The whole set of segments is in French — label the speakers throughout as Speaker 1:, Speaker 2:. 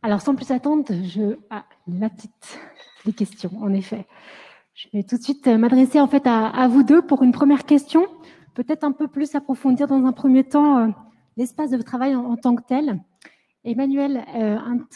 Speaker 1: Alors, sans plus attendre, les questions, en effet. Je vais tout de suite m'adresser en fait à vous deux pour une première question. Peut-être un peu plus approfondir dans un premier temps l'espace de travail en tant que tel. Emmanuel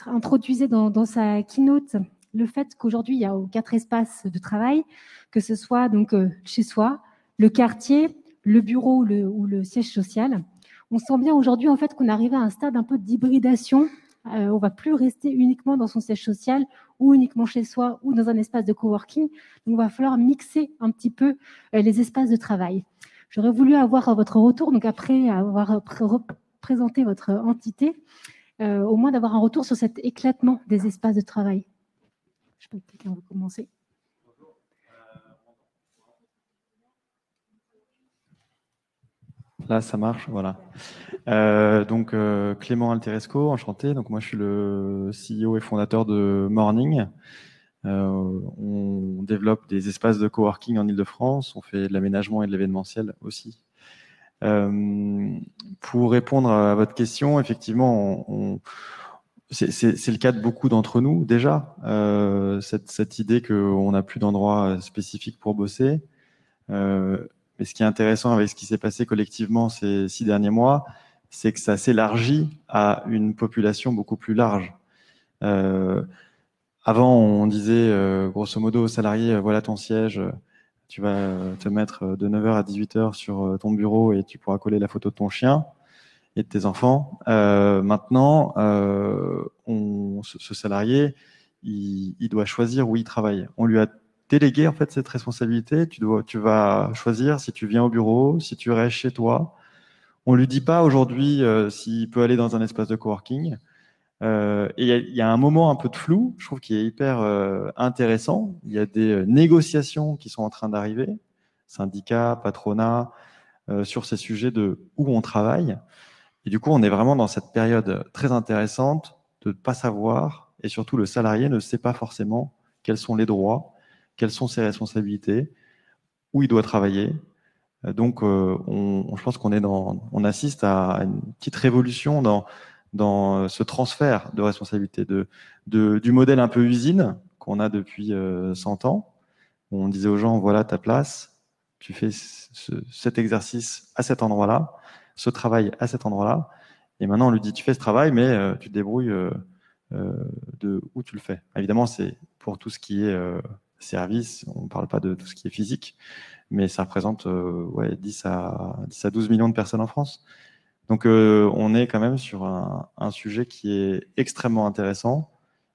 Speaker 1: introduisait dans sa keynote le fait qu'aujourd'hui, il y a 4 espaces de travail, que ce soit donc chez soi, le quartier, le bureau ou le siège social. On sent bien aujourd'hui en fait qu'on arrive à un stade un peu d'hybridation. On ne va plus rester uniquement dans son siège social ou uniquement chez soi ou dans un espace de coworking. Donc, il va falloir mixer un petit peu les espaces de travail. J'aurais voulu avoir votre retour, donc après avoir présenté votre entité, au moins d'avoir un retour sur cet éclatement des espaces de travail. Je sais pas, quelqu'un veut commencer.
Speaker 2: Là, ça marche, voilà. Donc, Clément Alteresco, enchanté. Donc, moi, je suis le CEO et fondateur de Morning. On développe des espaces de coworking en Ile-de-France. On fait de l'aménagement et de l'événementiel aussi. Pour répondre à votre question, effectivement, c'est le cas de beaucoup d'entre nous déjà. Cette idée qu'on n'a plus d'endroit spécifique pour bosser. Mais ce qui est intéressant avec ce qui s'est passé collectivement ces 6 derniers mois, c'est que ça s'élargit à une population beaucoup plus large. Avant, on disait grosso modo aux salariés, voilà ton siège, tu vas te mettre de 9h à 18h sur ton bureau et tu pourras coller la photo de ton chien et de tes enfants. Maintenant, ce salarié, il doit choisir où il travaille. On lui a délégué en fait cette responsabilité. Tu vas choisir si tu viens au bureau, si tu restes chez toi. On lui dit pas aujourd'hui s'il peut aller dans un espace de coworking. Et il y a un moment un peu de flou, je trouve, qui est hyper intéressant. Il y a des négociations qui sont en train d'arriver, syndicats, patronat, sur ces sujets de où on travaille. Et du coup, on est vraiment dans cette période très intéressante de ne pas savoir, et surtout le salarié ne sait pas forcément quels sont les droits, quelles sont ses responsabilités, où il doit travailler. Donc, je pense on assiste à une petite révolution dans ce transfert de responsabilité, du modèle un peu usine qu'on a depuis 100 ans, où on disait aux gens, voilà ta place, tu fais cet exercice à cet endroit-là, ce travail à cet endroit-là, et maintenant on lui dit, tu fais ce travail, mais tu te débrouilles de où tu le fais. Évidemment, c'est pour tout ce qui est service, on ne parle pas de tout ce qui est physique, mais ça représente 10 à 12 millions de personnes en France. Donc, on est quand même sur un sujet qui est extrêmement intéressant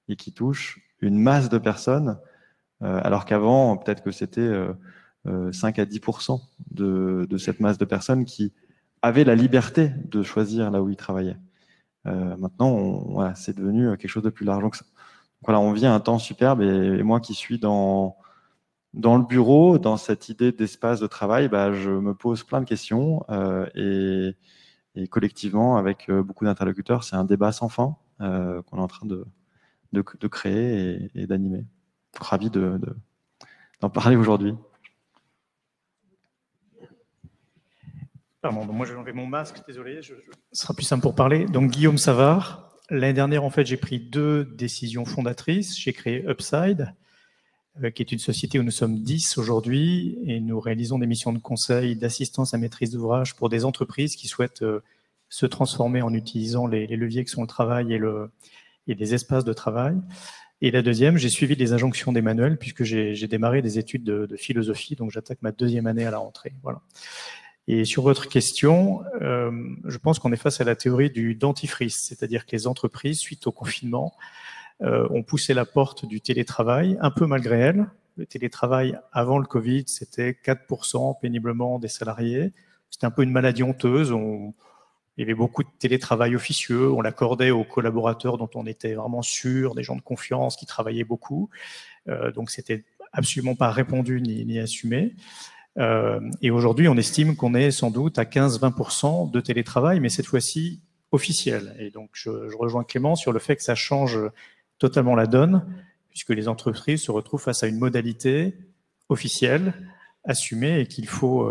Speaker 2: et qui touche une masse de personnes, alors qu'avant, peut-être que c'était 5 à 10% de cette masse de personnes qui avaient la liberté de choisir là où ils travaillaient. Maintenant, voilà, c'est devenu quelque chose de plus large. Donc, voilà, on vit un temps superbe et moi qui suis dans le bureau, dans cette idée d'espace de travail, bah, je me pose plein de questions et collectivement, avec beaucoup d'interlocuteurs, c'est un débat sans fin qu'on est en train de créer et d'animer. Ravi d'en parler aujourd'hui.
Speaker 3: Pardon, donc moi je vais enlever mon masque, désolé, ce sera plus simple pour parler. Donc Guillaume Savard, l'année dernière en fait j'ai pris 2 décisions fondatrices. J'ai créé Upside, qui est une société où nous sommes 10 aujourd'hui et nous réalisons des missions de conseil, d'assistance à maîtrise d'ouvrage pour des entreprises qui souhaitent se transformer en utilisant les leviers que sont le travail et des espaces de travail. Et la deuxième, j'ai suivi les injonctions d'Emmanuel puisque j'ai démarré des études de philosophie, donc j'attaque ma 2e année à la rentrée. Voilà. Et sur votre question, je pense qu'on est face à la théorie du dentifrice, c'est-à-dire que les entreprises, suite au confinement, ont poussé la porte du télétravail, un peu malgré elles. Le télétravail avant le Covid, c'était 4% péniblement des salariés. C'était un peu une maladie honteuse. Il y avait beaucoup de télétravail officieux. On l'accordait aux collaborateurs dont on était vraiment sûr, des gens de confiance qui travaillaient beaucoup. Donc, c'était absolument pas répandu ni assumé. Et aujourd'hui, on estime qu'on est sans doute à 15-20% de télétravail, mais cette fois-ci officiel. Et donc, je rejoins Clément sur le fait que ça change totalement la donne, puisque les entreprises se retrouvent face à une modalité officielle, assumée et qu'il faut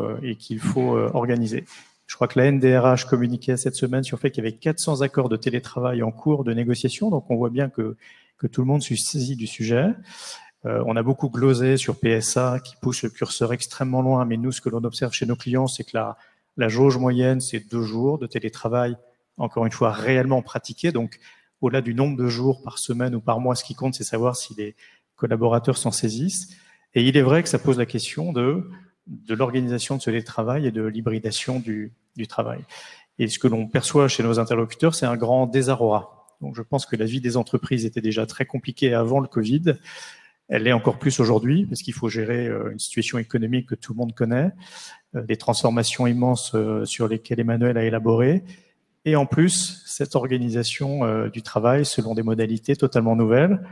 Speaker 3: organiser. Je crois que la NDRH communiquait cette semaine sur le fait qu'il y avait 400 accords de télétravail en cours de négociation. Donc, on voit bien que tout le monde se saisit du sujet. On a beaucoup glosé sur PSA qui pousse le curseur extrêmement loin. Mais nous, ce que l'on observe chez nos clients, c'est que la jauge moyenne, c'est 2 jours de télétravail, encore une fois, réellement pratiqué. Donc, au-delà du nombre de jours par semaine ou par mois, ce qui compte, c'est savoir si les collaborateurs s'en saisissent. Et il est vrai que ça pose la question de l'organisation de ce télétravail et de l'hybridation du travail. Et ce que l'on perçoit chez nos interlocuteurs, c'est un grand désarroi. Donc, je pense que la vie des entreprises était déjà très compliquée avant le Covid. Elle l'est encore plus aujourd'hui, parce qu'il faut gérer une situation économique que tout le monde connaît, des transformations immenses sur lesquelles Emmanuel a élaboré, et en plus, cette organisation du travail selon des modalités totalement nouvelles,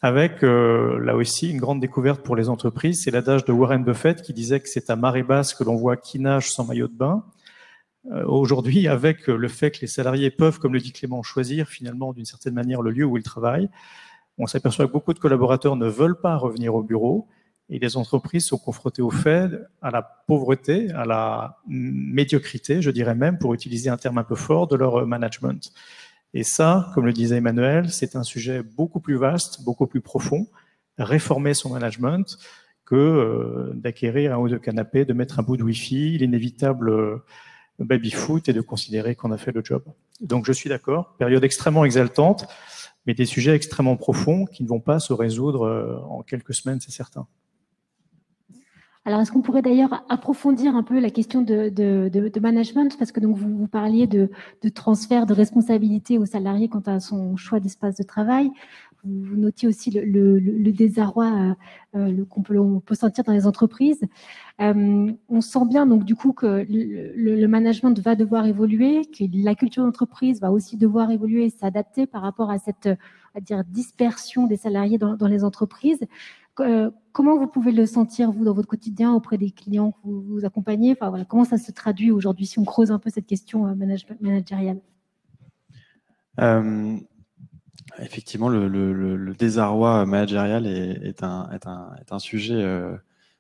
Speaker 3: avec là aussi une grande découverte pour les entreprises. C'est l'adage de Warren Buffett qui disait que c'est à marée basse que l'on voit qui nage sans maillot de bain. Aujourd'hui, avec le fait que les salariés peuvent, comme le dit Clément, choisir finalement d'une certaine manière le lieu où ils travaillent, on s'aperçoit que beaucoup de collaborateurs ne veulent pas revenir au bureau et les entreprises sont confrontées au fait, à la pauvreté, à la médiocrité, je dirais même, pour utiliser un terme un peu fort, de leur management. Et ça, comme le disait Emmanuel, c'est un sujet beaucoup plus vaste, beaucoup plus profond. Réformer son management que d'acquérir un ou deux canapés, de mettre un bout de Wi-Fi, l'inévitable baby-foot et de considérer qu'on a fait le job. Donc je suis d'accord, période extrêmement exaltante, mais des sujets extrêmement profonds qui ne vont pas se résoudre en quelques semaines, c'est certain.
Speaker 1: Alors, est-ce qu'on pourrait d'ailleurs approfondir un peu la question de management, parce que donc vous parliez de transfert de responsabilité aux salariés quant à son choix d'espace de travail. Vous notiez aussi le désarroi qu'on peut sentir dans les entreprises. On sent bien donc du coup que le management va devoir évoluer, que la culture d'entreprise va aussi devoir évoluer et s'adapter par rapport à cette dispersion des salariés dans les entreprises. Comment vous pouvez le sentir, vous, dans votre quotidien, auprès des clients que vous accompagnez? Enfin, voilà, comment ça se traduit aujourd'hui, si on creuse un peu cette question managériale?
Speaker 2: Effectivement, le désarroi managérial est un sujet,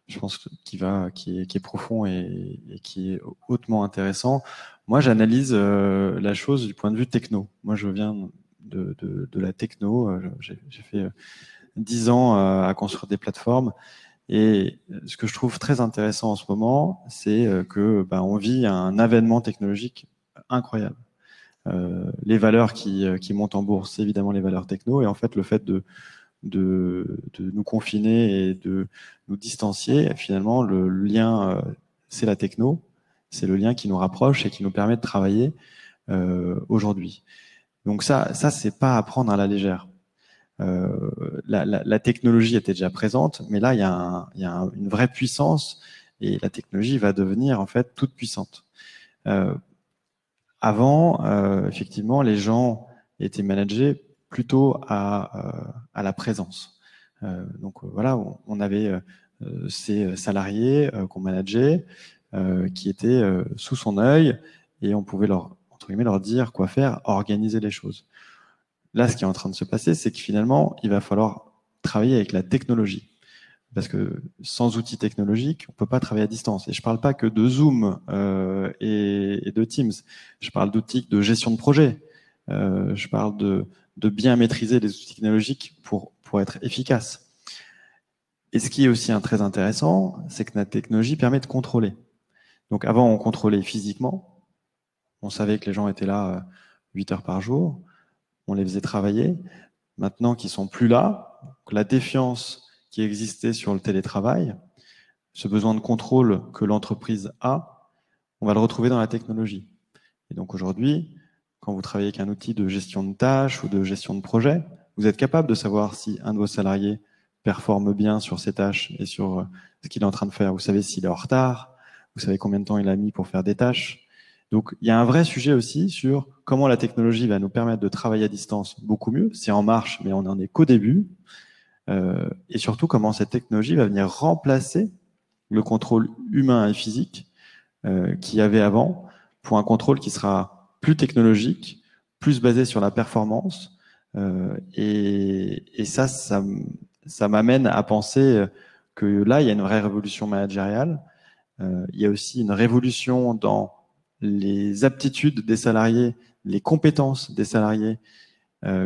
Speaker 2: je pense, qui est profond et qui est hautement intéressant. Moi, j'analyse la chose du point de vue techno. Moi, je viens de la techno. J'ai fait 10 ans à construire des plateformes. Et ce que je trouve très intéressant en ce moment, c'est que on vit un avènement technologique incroyable. Les valeurs qui montent en bourse, c'est évidemment les valeurs techno. Et en fait, le fait de nous confiner et de nous distancier, finalement, le lien, c'est la techno. C'est le lien qui nous rapproche et qui nous permet de travailler aujourd'hui. Donc ça c'est pas à prendre à la légère. La technologie était déjà présente, mais là, il y a une vraie puissance et la technologie va devenir en fait toute puissante. Avant, effectivement, les gens étaient managés plutôt à la présence. Donc voilà, on avait ces salariés qu'on manageait, qui étaient sous son œil et on pouvait entre guillemets, leur dire quoi faire, organiser les choses. Là, ce qui est en train de se passer, c'est que finalement, il va falloir travailler avec la technologie. Parce que sans outils technologiques, on ne peut pas travailler à distance. Et je ne parle pas que de Zoom et de Teams. Je parle d'outils de gestion de projet. Je parle de bien maîtriser les outils technologiques pour être efficace. Et ce qui est aussi très intéressant, c'est que la technologie permet de contrôler. Donc avant, on contrôlait physiquement. On savait que les gens étaient là 8 heures par jour. On les faisait travailler. Maintenant qu'ils sont plus là, la défiance qui existait sur le télétravail, ce besoin de contrôle que l'entreprise a, on va le retrouver dans la technologie. Et donc aujourd'hui, quand vous travaillez avec un outil de gestion de tâches ou de gestion de projet, vous êtes capable de savoir si un de vos salariés performe bien sur ses tâches et sur ce qu'il est en train de faire. Vous savez s'il est en retard, vous savez combien de temps il a mis pour faire des tâches. Donc, il y a un vrai sujet aussi sur comment la technologie va nous permettre de travailler à distance beaucoup mieux. C'est en marche, mais on n'en est qu'au début. Et surtout, comment cette technologie va venir remplacer le contrôle humain et physique qu'il y avait avant pour un contrôle qui sera plus technologique, plus basé sur la performance. Et ça m'amène à penser que là, il y a une vraie révolution managériale. Il y a aussi une révolution dans les aptitudes des salariés, les compétences des salariés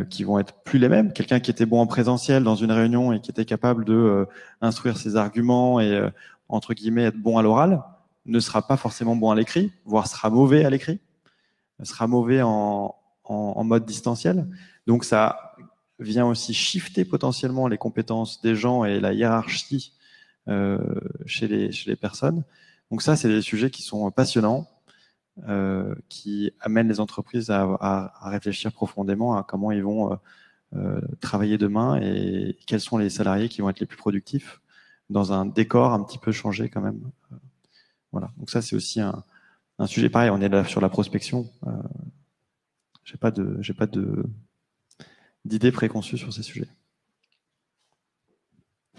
Speaker 2: qui vont être plus les mêmes. Quelqu'un qui était bon en présentiel dans une réunion et qui était capable de instruire ses arguments et entre guillemets être bon à l'oral ne sera pas forcément bon à l'écrit, voire sera mauvais à l'écrit, sera mauvais en mode distanciel. Donc ça vient aussi shifter potentiellement les compétences des gens et la hiérarchie chez les personnes. Donc ça, c'est des sujets qui sont passionnants, qui amènent les entreprises à réfléchir profondément à comment ils vont travailler demain et quels sont les salariés qui vont être les plus productifs dans un décor un petit peu changé quand même. Voilà. Donc ça, c'est aussi un sujet pareil. On est là sur la prospection. J'ai pas d'idées préconçues sur ces sujets.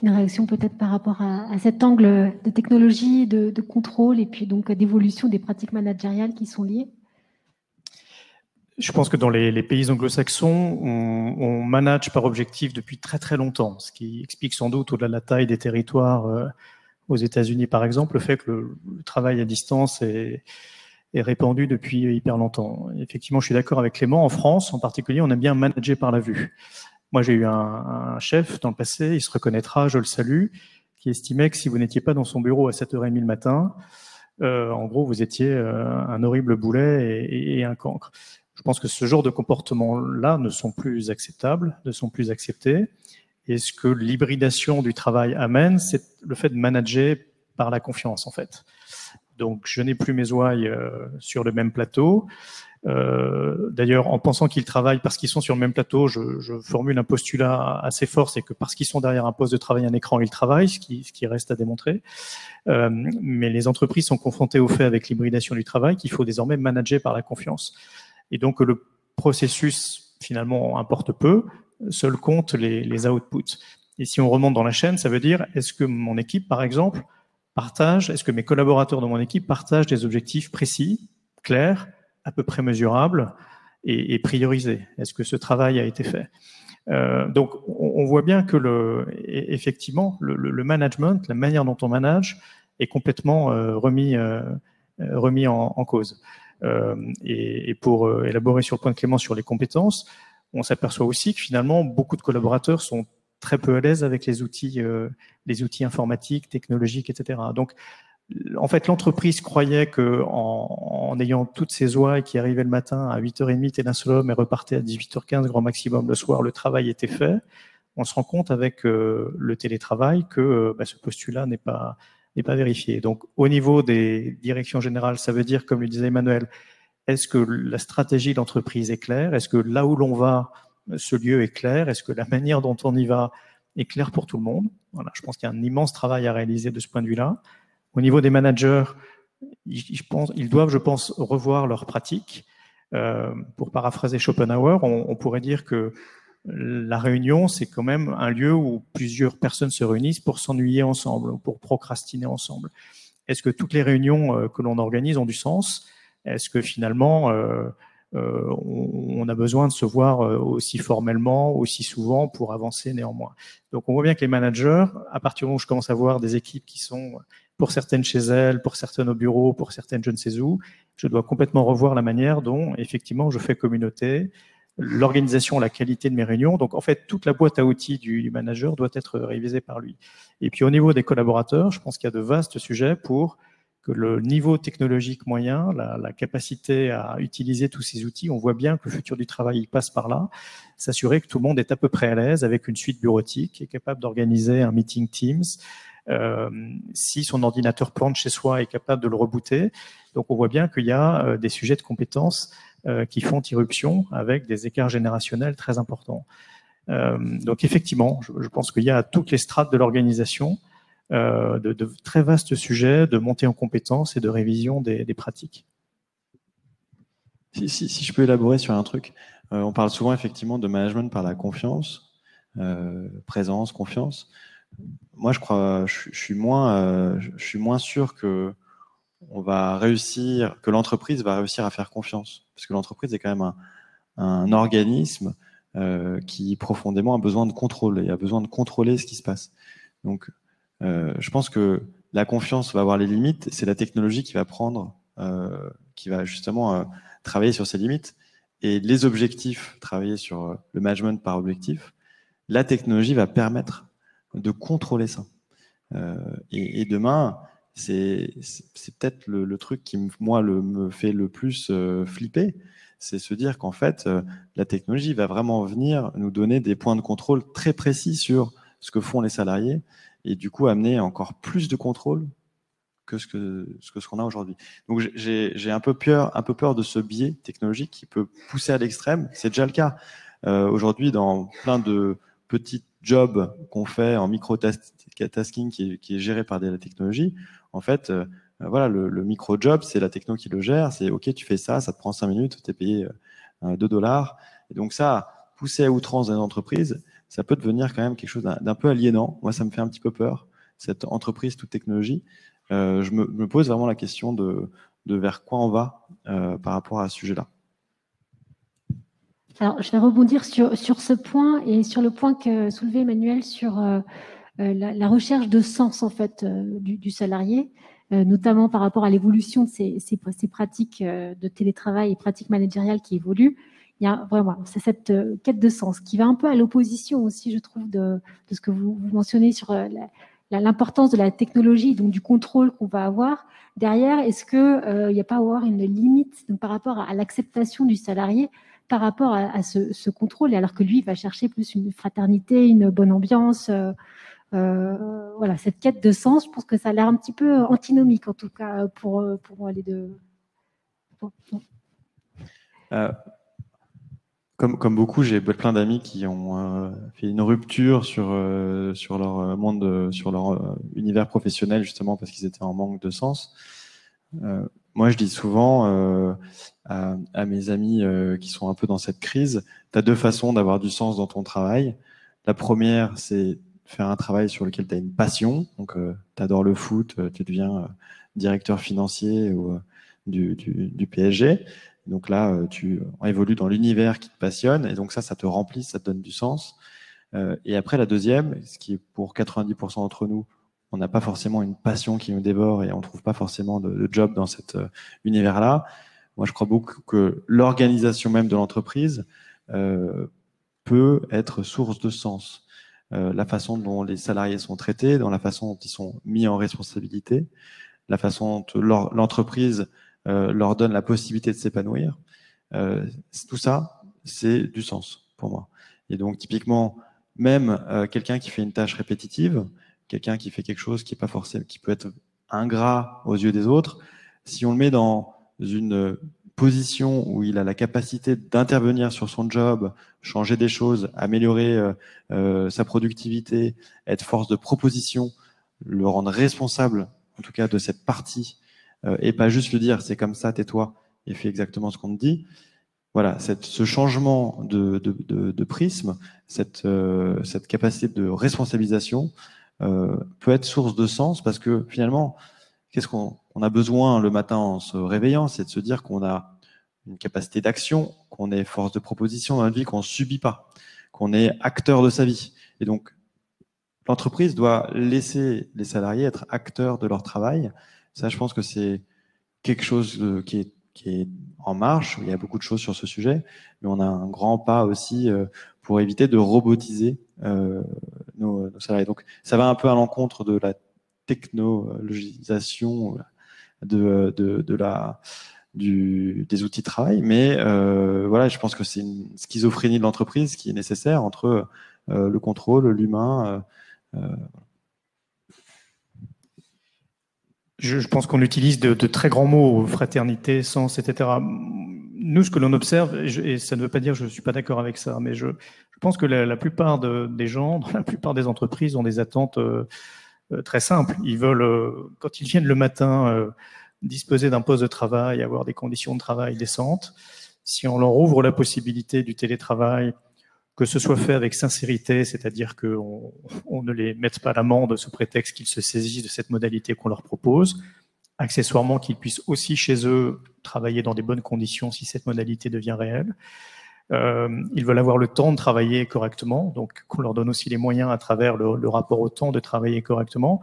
Speaker 1: Une réaction peut-être par rapport à cet angle de technologie, de contrôle et puis donc d'évolution des pratiques managériales qui sont liées?
Speaker 3: Je pense que dans les pays anglo-saxons, on manage par objectif depuis très très longtemps, ce qui explique sans doute, au-delà de la taille des territoires, aux États-Unis par exemple, le fait que le travail à distance est répandu depuis hyper longtemps. Effectivement, je suis d'accord avec Clément. En France, en particulier, on aime bien manager par la vue. Moi, j'ai eu un chef dans le passé, il se reconnaîtra, je le salue, qui estimait que si vous n'étiez pas dans son bureau à 7h30 le matin, en gros, vous étiez un horrible boulet et un cancre. Je pense que ce genre de comportements-là ne sont plus acceptables, ne sont plus acceptés. Et ce que l'hybridation du travail amène, c'est le fait de manager par la confiance, en fait. Donc, je n'ai plus mes ouailles sur le même plateau. D'ailleurs, en pensant qu'ils travaillent parce qu'ils sont sur le même plateau, je formule un postulat assez fort, c'est que parce qu'ils sont derrière un poste de travail, un écran, ils travaillent, ce qui reste à démontrer. Mais les entreprises sont confrontées au fait avec l'hybridation du travail qu'il faut désormais manager par la confiance. Et donc, le processus, finalement, importe peu, seul compte les outputs. Et si on remonte dans la chaîne, ça veut dire, est-ce que mon équipe, par exemple, est-ce que mes collaborateurs de mon équipe partagent des objectifs précis, clairs, à peu près mesurables et priorisés? Est-ce que ce travail a été fait? Donc, on voit bien que effectivement, le management, la manière dont on manage, est complètement remis en cause. Et pour élaborer sur le point de Clément sur les compétences, on s'aperçoit aussi que finalement, beaucoup de collaborateurs sont très peu à l'aise avec les outils informatiques, technologiques, etc. Donc, en fait, l'entreprise croyait qu'en ayant toutes ces oies qui arrivaient le matin à 8h30, t'es d'un seul homme et repartait à 18h15, grand maximum le soir, le travail était fait. On se rend compte avec le télétravail que ce postulat n'est pas vérifié. Donc, au niveau des directions générales, ça veut dire, comme le disait Emmanuel, est-ce que la stratégie d'entreprise est claire? Est-ce que là où l'on va, ce lieu est clair? Est-ce que la manière dont on y va est claire pour tout le monde? Voilà, je pense qu'il y a un immense travail à réaliser de ce point de vue-là. Au niveau des managers, ils doivent, je pense, revoir leurs pratiques. Pour paraphraser Schopenhauer, on pourrait dire que la réunion, c'est quand même un lieu où plusieurs personnes se réunissent pour s'ennuyer ensemble, pour procrastiner ensemble. Est-ce que toutes les réunions que l'on organise ont du sens? Est-ce que finalement, on a besoin de se voir aussi formellement, aussi souvent pour avancer néanmoins? Donc, on voit bien que les managers, à partir du moment où je commence à voir des équipes qui sont, pour certaines chez elles, pour certaines au bureau, pour certaines je ne sais où, je dois complètement revoir la manière dont, effectivement, je fais communauté, l'organisation, la qualité de mes réunions. Donc, en fait, toute la boîte à outils du manager doit être révisée par lui. Et puis, au niveau des collaborateurs, je pense qu'il y a de vastes sujets pour que le niveau technologique moyen, la capacité à utiliser tous ces outils, on voit bien que le futur du travail il passe par là, s'assurer que tout le monde est à peu près à l'aise avec une suite bureautique, est capable d'organiser un meeting Teams, si son ordinateur plante chez soi, est capable de le rebooter. Donc on voit bien qu'il y a des sujets de compétences qui font irruption avec des écarts générationnels très importants. Donc effectivement, je pense qu'il y a toutes les strates de l'organisation, de très vastes sujets de montée en compétences et de révision des pratiques.
Speaker 2: Si je peux élaborer sur un truc, on parle souvent effectivement de management par la confiance, présence, confiance. Moi, je suis moins sûr que l'entreprise va réussir à faire confiance, parce que l'entreprise est quand même un organisme qui profondément a besoin de contrôle et a besoin de contrôler ce qui se passe. Donc, je pense que la confiance va avoir les limites. C'est la technologie qui va prendre qui va justement travailler sur ses limites. Et les objectifs, travailler sur le management par objectif, la technologie va permettre de contrôler ça. Et demain, c'est peut-être le truc qui, moi, me fait le plus flipper, c'est se dire qu'en fait, la technologie va vraiment venir nous donner des points de contrôle très précis sur ce que font les salariés et du coup amener encore plus de contrôle que ce qu'on a aujourd'hui. Donc j'ai un peu peur de ce biais technologique qui peut pousser à l'extrême. C'est déjà le cas aujourd'hui dans plein de petits jobs qu'on fait en micro-tasking qui est géré par la technologie. En fait, voilà, le micro-job, c'est la techno qui le gère. C'est OK, tu fais ça, ça te prend 5 minutes, tu es payé $2. Et donc ça, poussé à outrance dans les entreprises, ça peut devenir quand même quelque chose d'un peu aliénant. Moi, ça me fait un petit peu peur, cette entreprise toute technologie. Je me pose vraiment la question de vers quoi on va par rapport à ce sujet-là.
Speaker 1: Alors, je vais rebondir sur ce point et sur le point que soulevait Emmanuel sur la recherche de sens en fait du salarié, notamment par rapport à l'évolution de ces pratiques de télétravail et pratiques managériales qui évoluent. Il y a vraiment c'est cette quête de sens qui va un peu à l'opposition aussi, je trouve, de ce que vous mentionnez sur l'importance de la technologie, donc du contrôle qu'on va avoir. Derrière, est-ce qu'il n'y a pas à avoir une limite donc, par rapport à l'acceptation du salarié par rapport à ce contrôle, alors que lui va chercher plus une fraternité, une bonne ambiance, voilà, cette quête de sens, je pense que ça a l'air un petit peu antinomique, en tout cas, pour les deux.
Speaker 2: Comme beaucoup, j'ai plein d'amis qui ont fait une rupture sur leur monde, sur leur univers professionnel, justement parce qu'ils étaient en manque de sens. Moi, je dis souvent à mes amis qui sont un peu dans cette crise, tu as deux façons d'avoir du sens dans ton travail. La première, c'est faire un travail sur lequel tu as une passion. Donc, tu adores le foot, tu deviens directeur financier ou, du PSG. Donc là, tu évolues dans l'univers qui te passionne. Et donc ça te remplit, ça te donne du sens. Et après, la deuxième, ce qui est pour 90% d'entre nous, on n'a pas forcément une passion qui nous dévore et on ne trouve pas forcément de job dans cet univers-là. Moi, je crois beaucoup que l'organisation même de l'entreprise peut être source de sens. La façon dont les salariés sont traités, dans la façon dont ils sont mis en responsabilité, la façon dont l'entreprise leur donne la possibilité de s'épanouir. Tout ça, c'est du sens pour moi. Et donc, typiquement, même quelqu'un qui fait une tâche répétitive, quelqu'un qui fait quelque chose qui est pas forcément, qui peut être ingrat aux yeux des autres, si on le met dans une position où il a la capacité d'intervenir sur son job, changer des choses, améliorer sa productivité, être force de proposition, le rendre responsable, en tout cas, de cette partie, et pas juste lui dire c'est comme ça, tais-toi et fais exactement ce qu'on te dit. Voilà, ce changement de prisme, cette capacité de responsabilisation peut être source de sens parce que finalement, qu'est-ce qu'on a besoin le matin en se réveillant, c'est de se dire qu'on a une capacité d'action, qu'on est force de proposition dans notre vie, qu'on ne subit pas, qu'on est acteur de sa vie. Et donc, l'entreprise doit laisser les salariés être acteurs de leur travail. Ça, je pense que c'est quelque chose qui est en marche. Il y a beaucoup de choses sur ce sujet, mais on a un grand pas aussi pour éviter de robotiser nos salariés. Donc, ça va un peu à l'encontre de la technologisation des outils de travail, mais voilà, je pense que c'est une schizophrénie de l'entreprise qui est nécessaire entre le contrôle, l'humain.
Speaker 3: Je pense qu'on utilise de très grands mots, fraternité, sens, etc. Nous, ce que l'on observe, et ça ne veut pas dire que je ne suis pas d'accord avec ça, mais je pense que la plupart des gens, dans la plupart des entreprises, ont des attentes très simples. Ils veulent, quand ils viennent le matin, disposer d'un poste de travail, avoir des conditions de travail décentes. Si on leur ouvre la possibilité du télétravail, que ce soit fait avec sincérité, c'est-à-dire qu'on ne les mette pas à l'amende sous prétexte qu'ils se saisissent de cette modalité qu'on leur propose, accessoirement qu'ils puissent aussi chez eux travailler dans des bonnes conditions si cette modalité devient réelle. Ils veulent avoir le temps de travailler correctement, donc qu'on leur donne aussi les moyens à travers le rapport au temps de travailler correctement.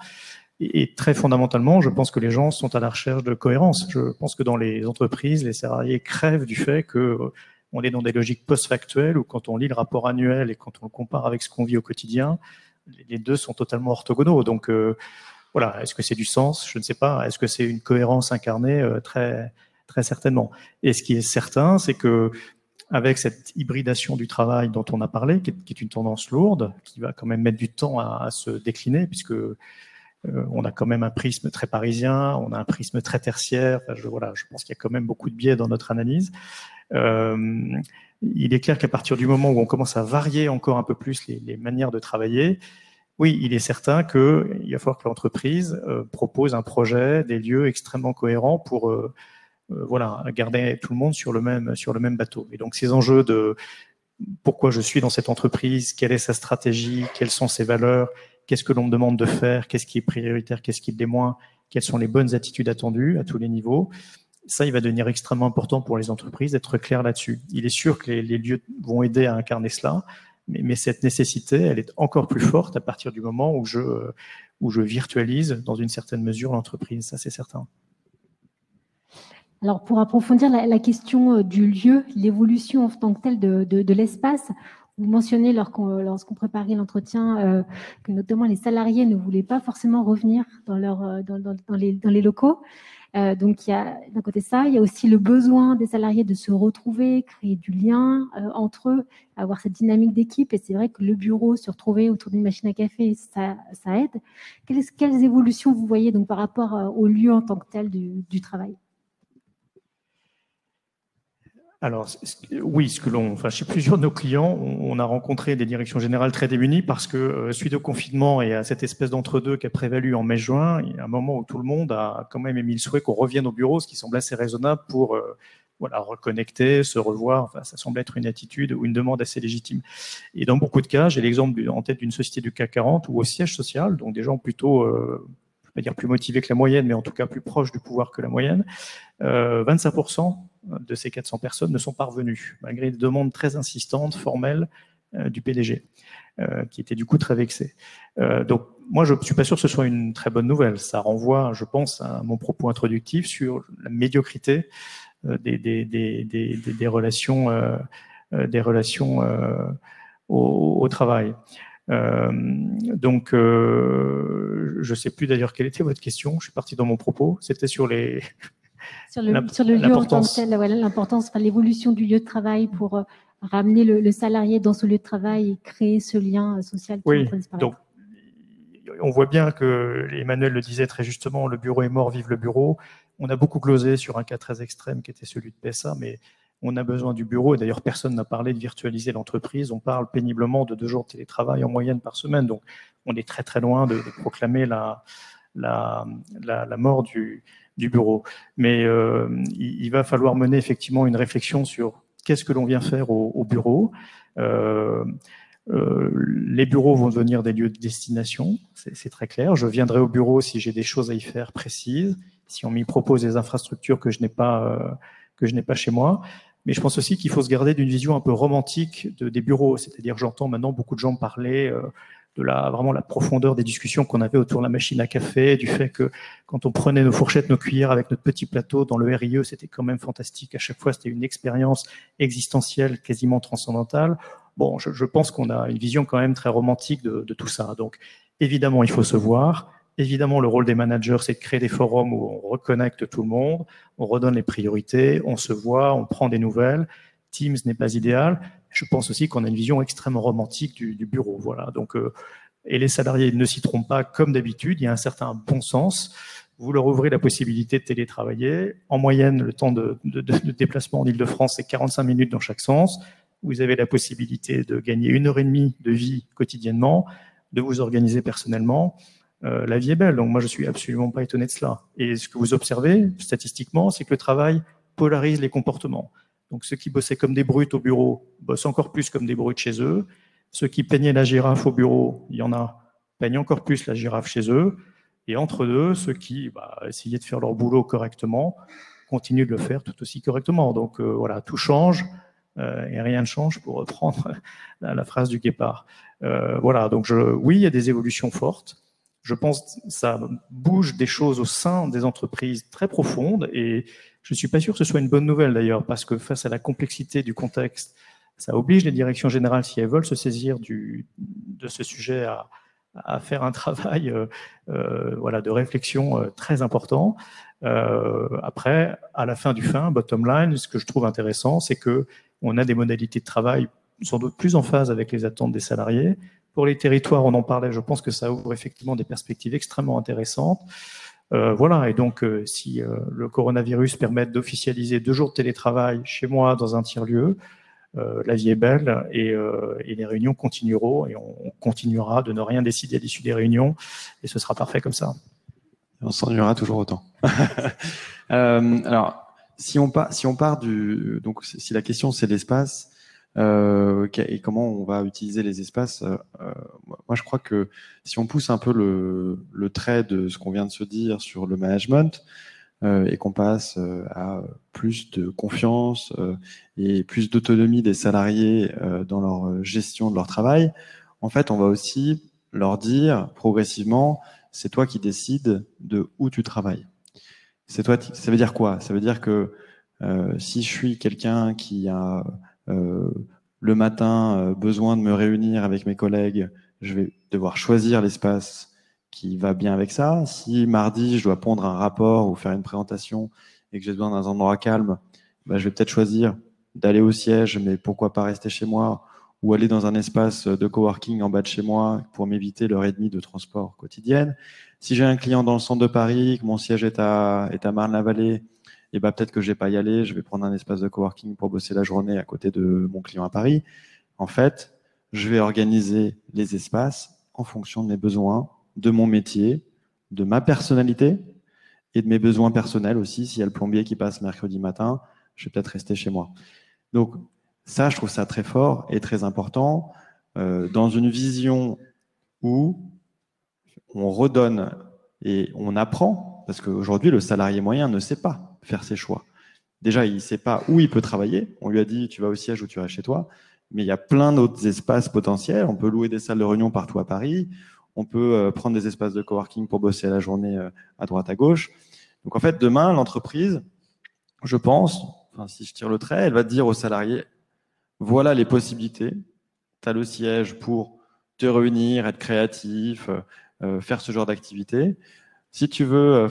Speaker 3: Et très fondamentalement, je pense que les gens sont à la recherche de cohérence. Je pense que dans les entreprises, les salariés crèvent du fait que on est dans des logiques post-factuelles où quand on lit le rapport annuel et quand on le compare avec ce qu'on vit au quotidien, les deux sont totalement orthogonaux. Donc voilà, est-ce que c'est du sens? Je ne sais pas. Est-ce que c'est une cohérence incarnée? Très, très certainement. Et ce qui est certain, c'est que avec cette hybridation du travail dont on a parlé, qui est une tendance lourde, qui va quand même mettre du temps à se décliner, puisque on a quand même un prisme très parisien, on a un prisme très tertiaire. Enfin, je pense qu'il y a quand même beaucoup de biais dans notre analyse. Il est clair qu'à partir du moment où on commence à varier encore un peu plus les manières de travailler, oui, il est certain qu'il va falloir que l'entreprise propose un projet, des lieux extrêmement cohérents pour voilà, garder tout le monde sur le même bateau. Et donc ces enjeux de pourquoi je suis dans cette entreprise, quelle est sa stratégie, quelles sont ses valeurs, qu'est-ce que l'on me demande de faire, qu'est-ce qui est prioritaire, qu'est-ce qui l'est moins, quelles sont les bonnes attitudes attendues à tous les niveaux. Ça, il va devenir extrêmement important pour les entreprises d'être clair là-dessus. Il est sûr que les lieux vont aider à incarner cela, mais cette nécessité, elle est encore plus forte à partir du moment où je virtualise dans une certaine mesure l'entreprise. Ça, c'est certain.
Speaker 1: Alors, pour approfondir la question du lieu, l'évolution en tant que telle de l'espace, vous mentionnez lorsqu'on préparait l'entretien que notamment les salariés ne voulaient pas forcément revenir dans les locaux. Donc, il y a d'un côté ça, il y a aussi le besoin des salariés de se retrouver, créer du lien entre eux, avoir cette dynamique d'équipe. Et c'est vrai que le bureau, se retrouver autour d'une machine à café, ça aide. Quelles évolutions vous voyez donc par rapport au lieu en tant que tel du travail ?
Speaker 3: Alors, oui, chez plusieurs de nos clients, on a rencontré des directions générales très démunies parce que suite au confinement et à cette espèce d'entre-deux qui a prévalu en mai-juin, il y a un moment où tout le monde a quand même émis le souhait qu'on revienne au bureau, ce qui semble assez raisonnable pour reconnecter, se revoir. Enfin, ça semble être une attitude ou une demande assez légitime. Et dans beaucoup de cas, j'ai l'exemple en tête d'une société du CAC 40 où au siège social, donc des gens plutôt, je ne vais pas dire plus motivés que la moyenne, mais en tout cas plus proches du pouvoir que la moyenne, 25% de ces 400 personnes ne sont pas revenues, malgré des demandes très insistantes, formelles du PDG, qui était du coup très vexé. Donc, moi, je ne suis pas sûr que ce soit une très bonne nouvelle. Ça renvoie, je pense, à mon propos introductif sur la médiocrité des relations, au travail. Donc, je ne sais plus d'ailleurs quelle était votre question. Je suis parti dans mon propos. C'était sur les...
Speaker 1: Sur le lieu en tant que tel, voilà, l'importance, l'évolution du lieu de travail pour ramener le salarié dans ce lieu de travail et créer ce lien social qui est en train de disparaître.
Speaker 3: Donc, on voit bien que Emmanuel le disait très justement, le bureau est mort, vive le bureau. On a beaucoup glosé sur un cas très extrême qui était celui de PSA, mais on a besoin du bureau. Et d'ailleurs, personne n'a parlé de virtualiser l'entreprise. On parle péniblement de 2 jours de télétravail en moyenne par semaine. Donc, on est très très loin de proclamer la mort du bureau. Mais il va falloir mener effectivement une réflexion sur qu'est-ce que l'on vient faire au bureau. Les bureaux vont devenir des lieux de destination, c'est très clair. Je viendrai au bureau si j'ai des choses à y faire précises, si on m'y propose des infrastructures que je n'ai pas chez moi. Mais je pense aussi qu'il faut se garder d'une vision un peu romantique des bureaux. C'est-à-dire, j'entends maintenant beaucoup de gens parler de vraiment la profondeur des discussions qu'on avait autour de la machine à café, du fait que quand on prenait nos fourchettes, nos cuillères avec notre petit plateau dans le RIE, c'était quand même fantastique. À chaque fois, c'était une expérience existentielle, quasiment transcendantale. Bon, je pense qu'on a une vision quand même très romantique de tout ça. Donc, évidemment, il faut se voir. Évidemment, le rôle des managers, c'est de créer des forums où on reconnecte tout le monde, on redonne les priorités, on se voit, on prend des nouvelles. Teams n'est pas idéal. Je pense aussi qu'on a une vision extrêmement romantique du bureau. Voilà. Donc, et les salariés ne s'y trompent pas comme d'habitude. Il y a un certain bon sens. Vous leur ouvrez la possibilité de télétravailler. En moyenne, le temps de déplacement en Ile-de-France, c'est 45 minutes dans chaque sens. Vous avez la possibilité de gagner 1h30 de vie quotidiennement, de vous organiser personnellement. La vie est belle, donc moi je suis absolument pas étonné de cela. Et ce que vous observez statistiquement, c'est que le travail polarise les comportements. Donc ceux qui bossaient comme des brutes au bureau bossent encore plus comme des brutes chez eux. Ceux qui peignaient la girafe au bureau, il y en a, peignent encore plus la girafe chez eux. Et entre deux, ceux qui essayaient de faire leur boulot correctement continuent de le faire tout aussi correctement. Donc voilà, tout change et rien ne change, pour reprendre la phrase du Guépard. Voilà, donc oui, il y a des évolutions fortes. je pense que ça bouge des choses au sein des entreprises très profondes et je ne suis pas sûr que ce soit une bonne nouvelle d'ailleurs, parce que face à la complexité du contexte, ça oblige les directions générales, si elles veulent se saisir de ce sujet, à faire un travail voilà, de réflexion très important. Après, à la fin du bottom line, ce que je trouve intéressant, c'est qu'on a des modalités de travail sans doute plus en phase avec les attentes des salariés. Pour les territoires, on en parlait, je pense que ça ouvre effectivement des perspectives extrêmement intéressantes. Voilà, et donc si le coronavirus permet d'officialiser 2 jours de télétravail chez moi dans un tiers-lieu, la vie est belle et les réunions continueront et on continuera de ne rien décider à l'issue des réunions et ce sera parfait comme ça.
Speaker 2: On s'ennuiera toujours autant. Alors, si on part donc si la question c'est l'espace et comment on va utiliser les espaces, moi je crois que si on pousse un peu le trait de ce qu'on vient de se dire sur le management et qu'on passe à plus de confiance et plus d'autonomie des salariés dans leur gestion de leur travail, en fait on va aussi leur dire progressivement c'est toi qui décides de où tu travailles. C'est toi. Ça veut dire quoi? Ça veut dire que si je suis quelqu'un qui a le matin besoin de me réunir avec mes collègues, je vais devoir choisir l'espace qui va bien avec ça. Si mardi je dois pondre un rapport ou faire une présentation et que j'ai besoin d'un endroit calme, je vais peut-être choisir d'aller au siège, mais pourquoi pas rester chez moi, ou aller dans un espace de coworking en bas de chez moi pour m'éviter l'heure et demie de transport quotidienne. Si j'ai un client dans le centre de Paris, que mon siège est à Marne-la-Vallée, et peut-être que je vais pas y aller, je vais prendre un espace de coworking pour bosser la journée à côté de mon client à Paris. En fait, je vais organiser les espaces en fonction de mes besoins, de mon métier, de ma personnalité et de mes besoins personnels aussi. S'il y a le plombier qui passe mercredi matin, je vais peut-être rester chez moi. Donc, ça, je trouve ça très fort et très important dans une vision où on redonne et on apprend, parce qu'aujourd'hui, le salarié moyen ne sait pas faire ses choix. Déjà, il ne sait pas où il peut travailler. On lui a dit, tu vas au siège ou tu restes chez toi. Mais il y a plein d'autres espaces potentiels. On peut louer des salles de réunion partout à Paris. On peut prendre des espaces de coworking pour bosser la journée à droite, à gauche. Donc, en fait, demain, l'entreprise, je pense, si je tire le trait, elle va dire aux salariés, voilà les possibilités. Tu as le siège pour te réunir, être créatif, faire ce genre d'activité. Si tu veux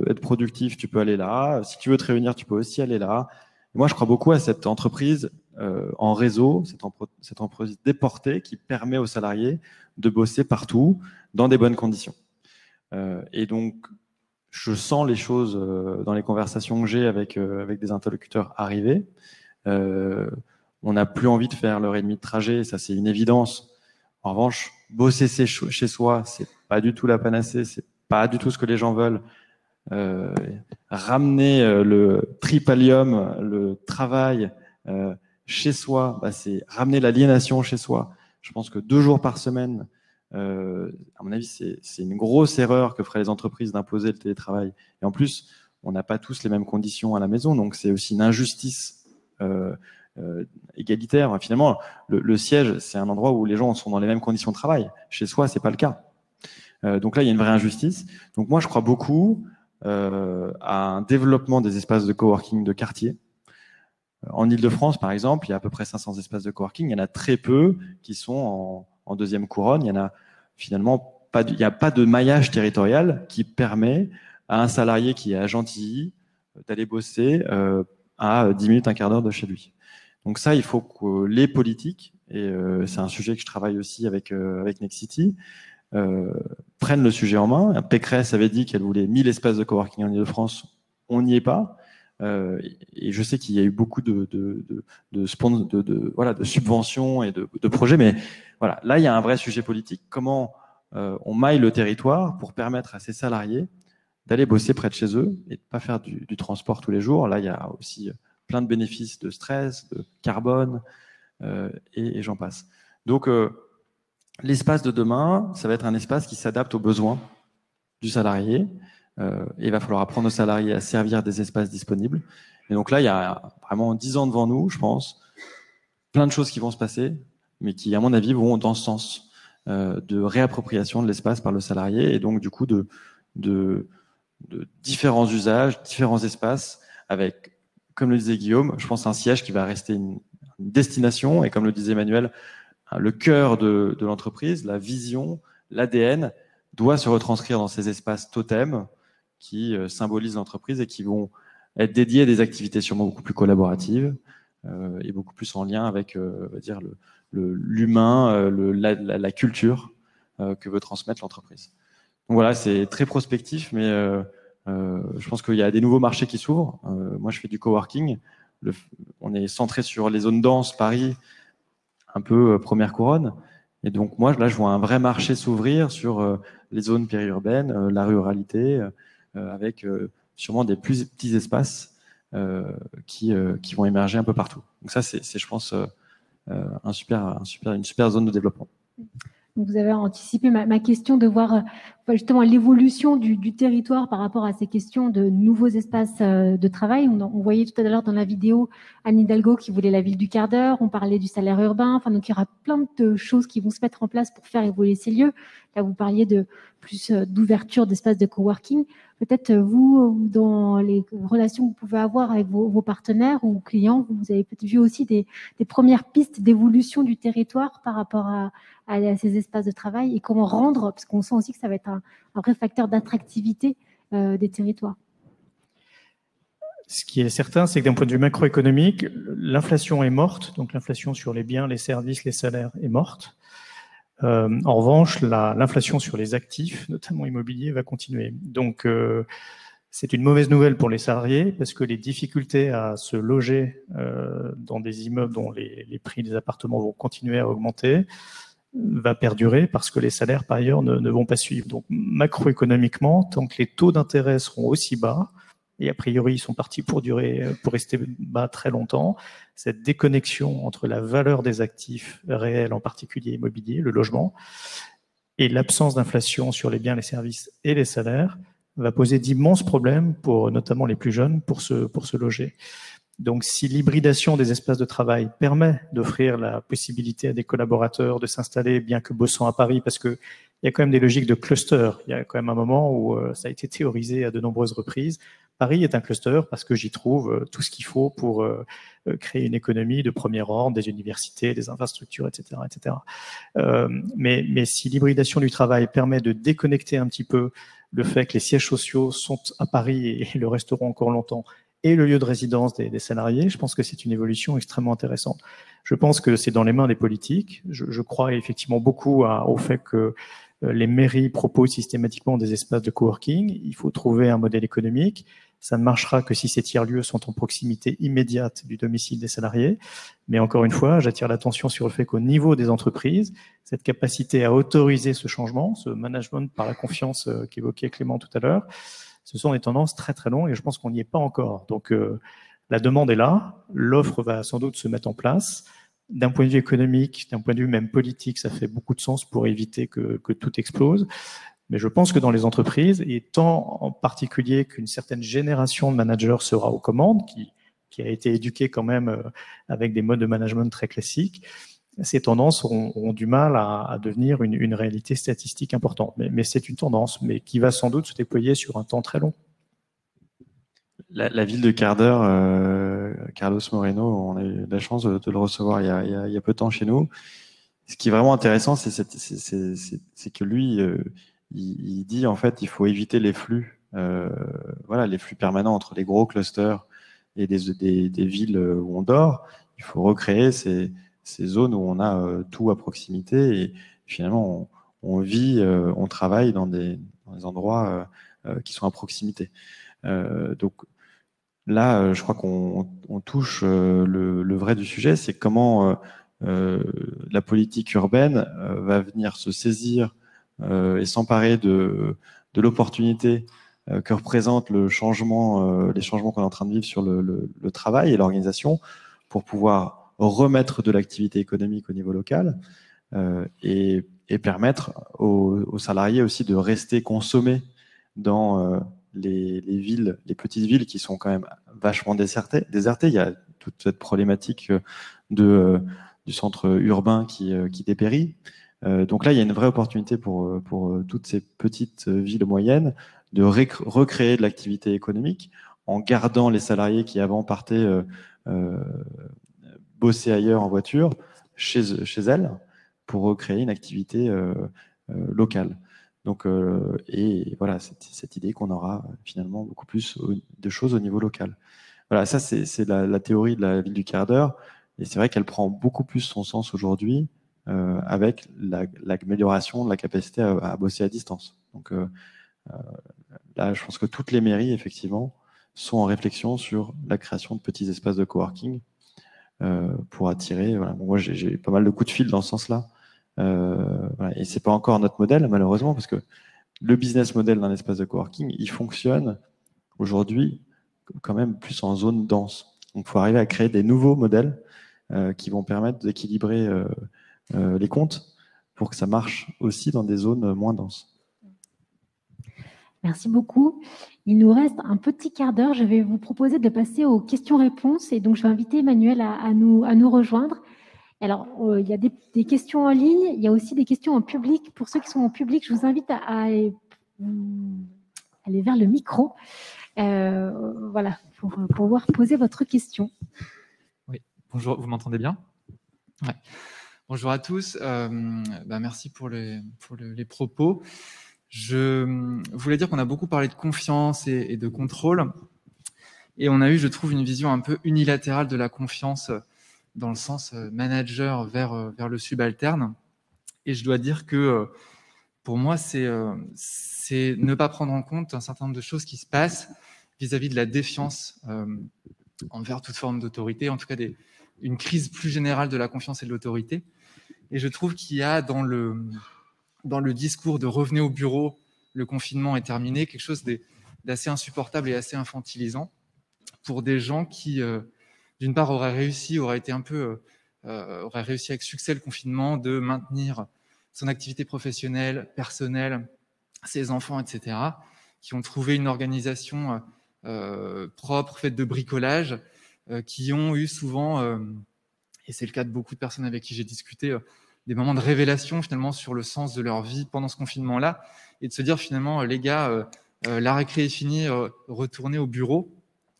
Speaker 2: être productif, tu peux aller là. Si tu veux te réunir, tu peux aussi aller là. Et moi, je crois beaucoup à cette entreprise en réseau, cette entreprise déportée qui permet aux salariés de bosser partout dans des bonnes conditions. Et donc, je sens les choses dans les conversations que j'ai avec des interlocuteurs arriver. On n'a plus envie de faire l'heure et demie de trajet, ça c'est une évidence. En revanche, bosser chez soi, c'est pas du tout la panacée, c'est pas du tout ce que les gens veulent. Ramener le tripalium, le travail chez soi, c'est ramener l'aliénation chez soi. Je pense que 2 jours par semaine, à mon avis, c'est une grosse erreur que feraient les entreprises d'imposer le télétravail. Et en plus, on n'a pas tous les mêmes conditions à la maison, donc c'est aussi une injustice égalitaire. Finalement, le siège, c'est un endroit où les gens sont dans les mêmes conditions de travail. Chez soi, c'est pas le cas. Donc là, il y a une vraie injustice. Donc moi, je crois beaucoup à un développement des espaces de coworking de quartier. En Ile-de-France, par exemple, il y a à peu près 500 espaces de coworking. Il y en a très peu qui sont en deuxième couronne. Il y en a finalement pas. Il n'y a pas de maillage territorial qui permet à un salarié qui est à Gentilly d'aller bosser à 10 minutes, un quart d'heure de chez lui. Donc ça, il faut que les politiques, et c'est un sujet que je travaille aussi avec Nexity, prennent le sujet en main. Pécresse avait dit qu'elle voulait 1000 espaces de coworking en Ile-de-France. On n'y est pas. Et je sais qu'il y a eu beaucoup de subventions et de projets, mais voilà, là, il y a un vrai sujet politique. Comment on maille le territoire pour permettre à ces salariés d'aller bosser près de chez eux et de ne pas faire du transport tous les jours. Là, il y a aussi plein de bénéfices de stress, de carbone, et j'en passe. Donc, l'espace de demain, ça va être un espace qui s'adapte aux besoins du salarié. Et il va falloir apprendre aux salariés à servir des espaces disponibles. Et donc là, il y a vraiment 10 ans devant nous, je pense. Plein de choses qui vont se passer, mais qui, à mon avis, vont dans ce sens. de réappropriation de l'espace par le salarié et donc du coup de différents usages, différents espaces avec, comme le disait Guillaume, je pense un siège qui va rester une destination et comme le disait Emmanuel, le cœur de l'entreprise, la vision, l'ADN doit se retranscrire dans ces espaces totems qui symbolisent l'entreprise et qui vont être dédiés à des activités sûrement beaucoup plus collaboratives et beaucoup plus en lien avec, on va dire, l'humain, la culture que veut transmettre l'entreprise. Donc voilà, c'est très prospectif, mais je pense qu'il y a des nouveaux marchés qui s'ouvrent. Moi, je fais du coworking. On est centré sur les zones denses, Paris, un peu première couronne. Et donc moi, là, je vois un vrai marché s'ouvrir sur les zones périurbaines, la ruralité, avec sûrement des plus petits espaces qui vont émerger un peu partout. Donc ça, c'est je pense, une super zone de développement.
Speaker 1: Donc vous avez anticipé ma question de voir justement l'évolution du territoire par rapport à ces questions de nouveaux espaces de travail. On voyait tout à l'heure dans la vidéo Anne Hidalgo qui voulait la ville du quart d'heure, on parlait du salaire urbain, enfin, donc il y aura plein de choses qui vont se mettre en place pour faire évoluer ces lieux. Là, vous parliez de plus d'ouverture d'espaces de coworking. Peut-être vous, dans les relations que vous pouvez avoir avec vos partenaires ou clients, vous avez peut-être vu aussi des premières pistes d'évolution du territoire par rapport à ces espaces de travail et comment rendre, parce qu'on sent aussi que ça va être un vrai facteur d'attractivité des territoires.
Speaker 3: Ce qui est certain, c'est que d'un point de vue macroéconomique, l'inflation est morte, donc l'inflation sur les biens, les services, les salaires est morte. En revanche, l'inflation sur les actifs, notamment immobiliers, va continuer. Donc, c'est une mauvaise nouvelle pour les salariés parce que les difficultés à se loger dans des immeubles dont les prix des appartements vont continuer à augmenter va perdurer parce que les salaires, par ailleurs, ne vont pas suivre. Donc, macroéconomiquement, tant que les taux d'intérêt seront aussi bas, et a priori, ils sont partis pour rester bas très longtemps, cette déconnexion entre la valeur des actifs réels, en particulier immobiliers, le logement, et l'absence d'inflation sur les biens, les services et les salaires, va poser d'immenses problèmes pour notamment les plus jeunes pour se loger. Donc, si l'hybridation des espaces de travail permet d'offrir la possibilité à des collaborateurs de s'installer, bien que bossant à Paris, parce que il y a quand même des logiques de cluster. Il y a quand même un moment où ça a été théorisé à de nombreuses reprises. Paris est un cluster parce que j'y trouve tout ce qu'il faut pour créer une économie de premier ordre, des universités, des infrastructures, etc., etc. Mais si l'hybridation du travail permet de déconnecter un petit peu le fait que les sièges sociaux sont à Paris et le resteront encore longtemps, et le lieu de résidence des salariés, je pense que c'est une évolution extrêmement intéressante. Je pense que c'est dans les mains des politiques. Je crois effectivement beaucoup au fait que les mairies proposent systématiquement des espaces de coworking. Il faut trouver un modèle économique. Ça ne marchera que si ces tiers-lieux sont en proximité immédiate du domicile des salariés. Mais encore une fois, j'attire l'attention sur le fait qu'au niveau des entreprises, cette capacité à autoriser ce changement, ce management par la confiance qu'évoquait Clément tout à l'heure, ce sont des tendances très très longues et je pense qu'on n'y est pas encore. Donc la demande est là, l'offre va sans doute se mettre en place. D'un point de vue économique, d'un point de vue même politique, ça fait beaucoup de sens pour éviter que tout explose. Mais je pense que dans les entreprises, et tant en particulier qu'une certaine génération de managers sera aux commandes, qui a été éduquée quand même avec des modes de management très classiques, ces tendances auront du mal à devenir une réalité statistique importante. Mais c'est une tendance, mais qui va sans doute se déployer sur un temps très long.
Speaker 2: La ville de quart d'heure, Carlos Moreno, on a eu la chance de le recevoir il y a peu de temps chez nous. Ce qui est vraiment intéressant, c'est que lui, il dit en fait, il faut éviter les flux, les flux permanents entre les gros clusters et des villes où on dort. Il faut recréer ces zones où on a tout à proximité et finalement on vit, on travaille dans des endroits qui sont à proximité. Donc là, je crois qu'on touche le vrai du sujet, c'est comment la politique urbaine va venir se saisir et s'emparer de l'opportunité que représente les changements qu'on est en train de vivre sur le travail et l'organisation pour pouvoir remettre de l'activité économique au niveau local et permettre aux salariés aussi de rester consommés dans les villes, les petites villes qui sont quand même vachement désertées. Il y a toute cette problématique du centre urbain qui dépérit. Donc là, il y a une vraie opportunité pour toutes ces petites villes moyennes de recréer de l'activité économique en gardant les salariés qui avant partaient bosser ailleurs en voiture, chez elles, pour recréer une activité locale. Donc, et voilà, cette idée qu'on aura finalement beaucoup plus de choses au niveau local. Voilà, ça c'est la théorie de la ville du quart d'heure, et c'est vrai qu'elle prend beaucoup plus son sens aujourd'hui avec l'amélioration de la capacité à bosser à distance. Donc là, je pense que toutes les mairies, effectivement, sont en réflexion sur la création de petits espaces de coworking pour attirer. Voilà. Bon, moi, j'ai pas mal de coups de fil dans ce sens-là. Voilà. Et c'est pas encore notre modèle, malheureusement, parce que le business model d'un espace de coworking, il fonctionne aujourd'hui quand même plus en zone dense. Donc, il faut arriver à créer des nouveaux modèles qui vont permettre d'équilibrer les comptes pour que ça marche aussi dans des zones moins denses.
Speaker 1: Merci beaucoup. Il nous reste un petit quart d'heure. Je vais vous proposer de passer aux questions-réponses. Et donc, je vais inviter Emmanuel à nous rejoindre. Alors, il y a des questions en ligne. Il y a aussi des questions en public. Pour ceux qui sont en public, je vous invite à aller vers le micro. Voilà, pour pouvoir poser votre question.
Speaker 4: Oui, bonjour, vous m'entendez bien? Ouais. Bonjour à tous. Merci pour les propos. Je voulais dire qu'on a beaucoup parlé de confiance et de contrôle. Et on a eu, je trouve, une vision un peu unilatérale de la confiance dans le sens manager vers le subalterne. Et je dois dire que pour moi, c'est ne pas prendre en compte un certain nombre de choses qui se passent vis-à-vis de la défiance envers toute forme d'autorité, en tout cas une crise plus générale de la confiance et de l'autorité. Et je trouve qu'il y a dans le discours de revenez au bureau, le confinement est terminé, quelque chose d'assez insupportable et assez infantilisant pour des gens qui, d'une part, auraient réussi avec succès le confinement, de maintenir son activité professionnelle, personnelle, ses enfants, etc., qui ont trouvé une organisation propre, faite de bricolage, qui ont eu souvent, et c'est le cas de beaucoup de personnes avec qui j'ai discuté, des moments de révélation finalement sur le sens de leur vie pendant ce confinement-là, et de se dire finalement, les gars, la récré est finie, retournez au bureau.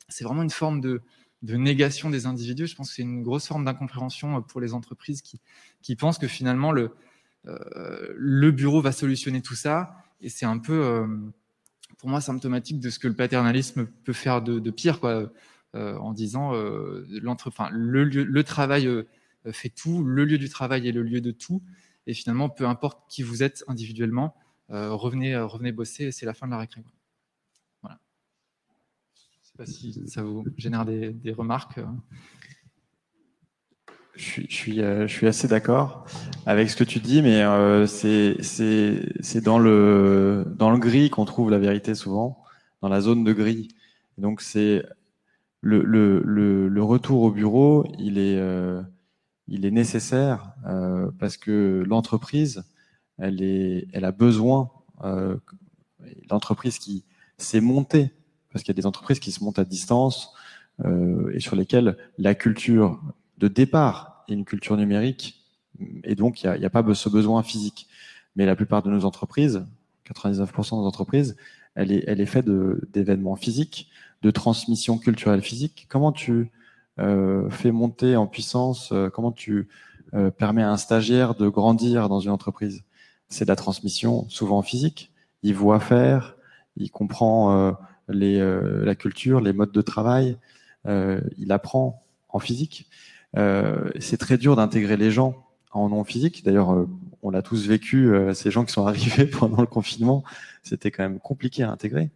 Speaker 4: C'est vraiment une forme de négation des individus. Je pense que c'est une grosse forme d'incompréhension pour les entreprises qui pensent que finalement le bureau va solutionner tout ça, et c'est un peu, pour moi, symptomatique de ce que le paternalisme peut faire de pire, quoi, en disant le travail fait tout, le lieu du travail est le lieu de tout, et finalement, peu importe qui vous êtes individuellement, revenez bosser, et c'est la fin de la récré. Voilà. Je ne sais pas si ça vous génère des remarques.
Speaker 2: Je suis assez d'accord avec ce que tu dis, mais c'est dans le gris qu'on trouve la vérité souvent, dans la zone de gris. Donc c'est le retour au bureau, il est nécessaire parce que l'entreprise, elle a besoin, l'entreprise qui s'est montée, parce qu'il y a des entreprises qui se montent à distance et sur lesquelles la culture de départ est une culture numérique, et donc il n'y a pas ce besoin physique. Mais la plupart de nos entreprises, 99% de nos entreprises, elle est faite d'événements physiques, de transmission culturelle physique. Comment tu fais monter en puissance, comment tu permets à un stagiaire de grandir dans une entreprise? C'est de la transmission souvent physique. Il voit faire, il comprend la culture, les modes de travail, il apprend en physique. C'est très dur d'intégrer les gens en non physique. D'ailleurs, on l'a tous vécu, ces gens qui sont arrivés pendant le confinement, c'était quand même compliqué à intégrer.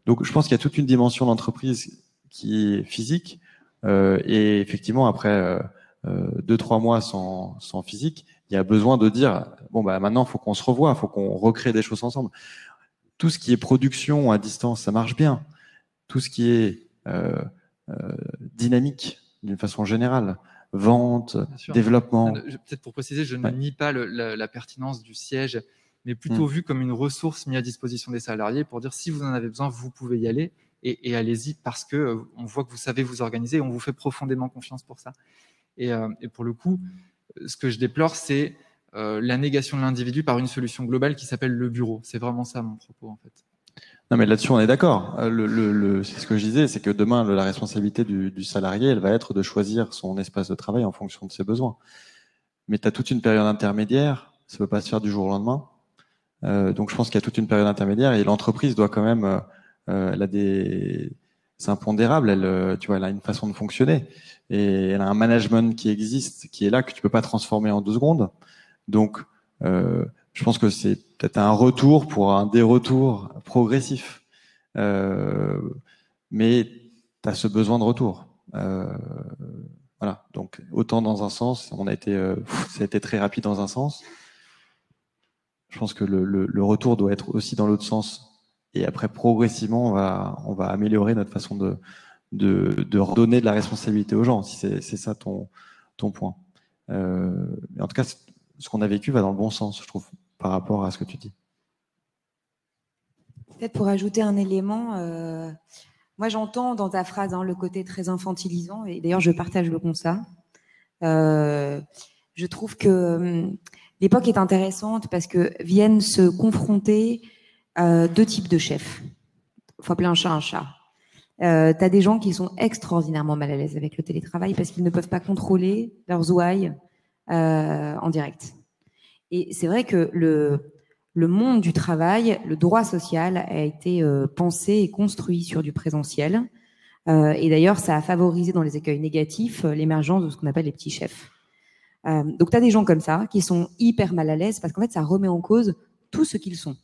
Speaker 2: Donc, je pense qu'il y a toute une dimension d'entreprise qui est physique. Et effectivement, après 2-3 mois sans physique, il y a besoin de dire, bon, bah, maintenant, il faut qu'on se revoie, il faut qu'on recrée des choses ensemble. Tout ce qui est production à distance, ça marche bien. Tout ce qui est dynamique, d'une façon générale, vente, développement.
Speaker 4: Peut-être pour préciser, je ne nie pas la pertinence du siège, mais plutôt vu comme une ressource mise à disposition des salariés pour dire si vous en avez besoin, vous pouvez y aller, et allez-y, parce que on voit que vous savez vous organiser, et on vous fait profondément confiance pour ça. Et pour le coup, ce que je déplore, c'est la négation de l'individu par une solution globale qui s'appelle le bureau. C'est vraiment ça mon propos en fait.
Speaker 2: Non, mais là-dessus, on est d'accord. C'est ce que je disais, c'est que demain, la responsabilité du salarié, elle va être de choisir son espace de travail en fonction de ses besoins. Mais tu as toute une période intermédiaire, ça peut pas se faire du jour au lendemain. Donc, je pense qu'il y a toute une période intermédiaire et l'entreprise doit quand même, elle a c'est impondérable, tu vois, elle a une façon de fonctionner et elle a un management qui existe, qui est là, que tu peux pas transformer en 2 secondes. Donc, je pense que c'est peut-être un retour pour un des-retours progressif. Mais tu as ce besoin de retour. Voilà. Donc, autant dans un sens, ça a été très rapide dans un sens. Je pense que le retour doit être aussi dans l'autre sens. Et après, progressivement, on va améliorer notre façon de redonner de la responsabilité aux gens, si c'est ça ton point. Mais en tout cas, ce qu'on a vécu va dans le bon sens, je trouve, par rapport à ce que tu dis.
Speaker 5: Peut-être pour ajouter un élément, moi j'entends dans ta phrase le côté très infantilisant, et d'ailleurs je partage le constat. Je trouve que l'époque est intéressante parce que viennent se confronter 2 types de chefs. Il faut appeler un chat un chat. Tu as des gens qui sont extraordinairement mal à l'aise avec le télétravail parce qu'ils ne peuvent pas contrôler leurs ouailles en direct. Et c'est vrai que le monde du travail, le droit social a été pensé et construit sur du présentiel. Et d'ailleurs, ça a favorisé dans les écueils négatifs l'émergence de ce qu'on appelle les petits chefs. Donc, tu as des gens comme ça qui sont hyper mal à l'aise parce qu'en fait, ça remet en cause tout ce qu'ils sont.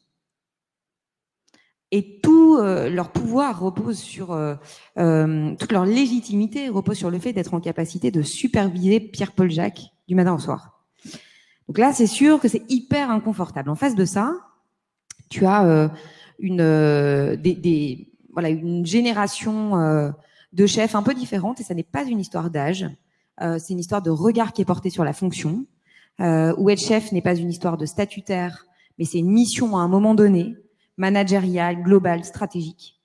Speaker 5: Et tout leur pouvoir repose sur... toute leur légitimité repose sur le fait d'être en capacité de superviser Pierre-Paul Jacques du matin au soir. Donc là, c'est sûr que c'est hyper inconfortable. En face de ça, tu as une génération de chefs un peu différente, et ça n'est pas une histoire d'âge, c'est une histoire de regard qui est porté sur la fonction, où être chef n'est pas une histoire de statutaire, mais c'est une mission à un moment donné, managériale, globale, stratégique,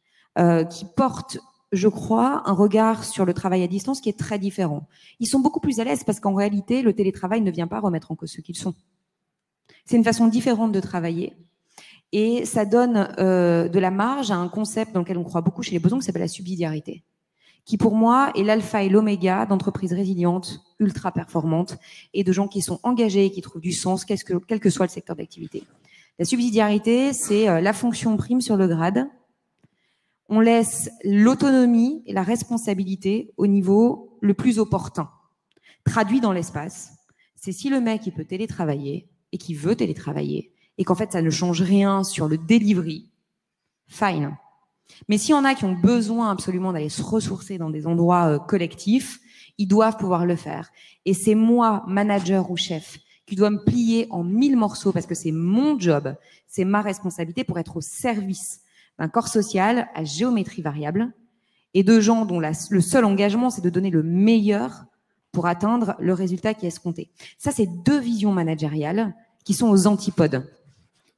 Speaker 5: qui porte, je crois, un regard sur le travail à distance qui est très différent. Ils sont beaucoup plus à l'aise parce qu'en réalité, le télétravail ne vient pas remettre en cause ce qu'ils sont. C'est une façon différente de travailler et ça donne de la marge à un concept dans lequel on croit beaucoup chez les Bosons qui s'appelle la subsidiarité, qui pour moi est l'alpha et l'oméga d'entreprises résilientes, ultra performantes et de gens qui sont engagés et qui trouvent du sens, quel que soit le secteur d'activité. La subsidiarité, c'est la fonction prime sur le grade. On laisse l'autonomie et la responsabilité au niveau le plus opportun. Traduit dans l'espace, c'est si le mec il peut télétravailler et qu'il veut télétravailler et qu'en fait ça ne change rien sur le delivery, fine. Mais s'il y en a qui ont besoin absolument d'aller se ressourcer dans des endroits collectifs, ils doivent pouvoir le faire. Et c'est moi, manager ou chef, qui dois me plier en 1000 morceaux parce que c'est mon job, c'est ma responsabilité pour être au service d'un corps social à géométrie variable et de gens dont le seul engagement, c'est de donner le meilleur pour atteindre le résultat qui est escompté. Ça, c'est 2 visions managériales qui sont aux antipodes.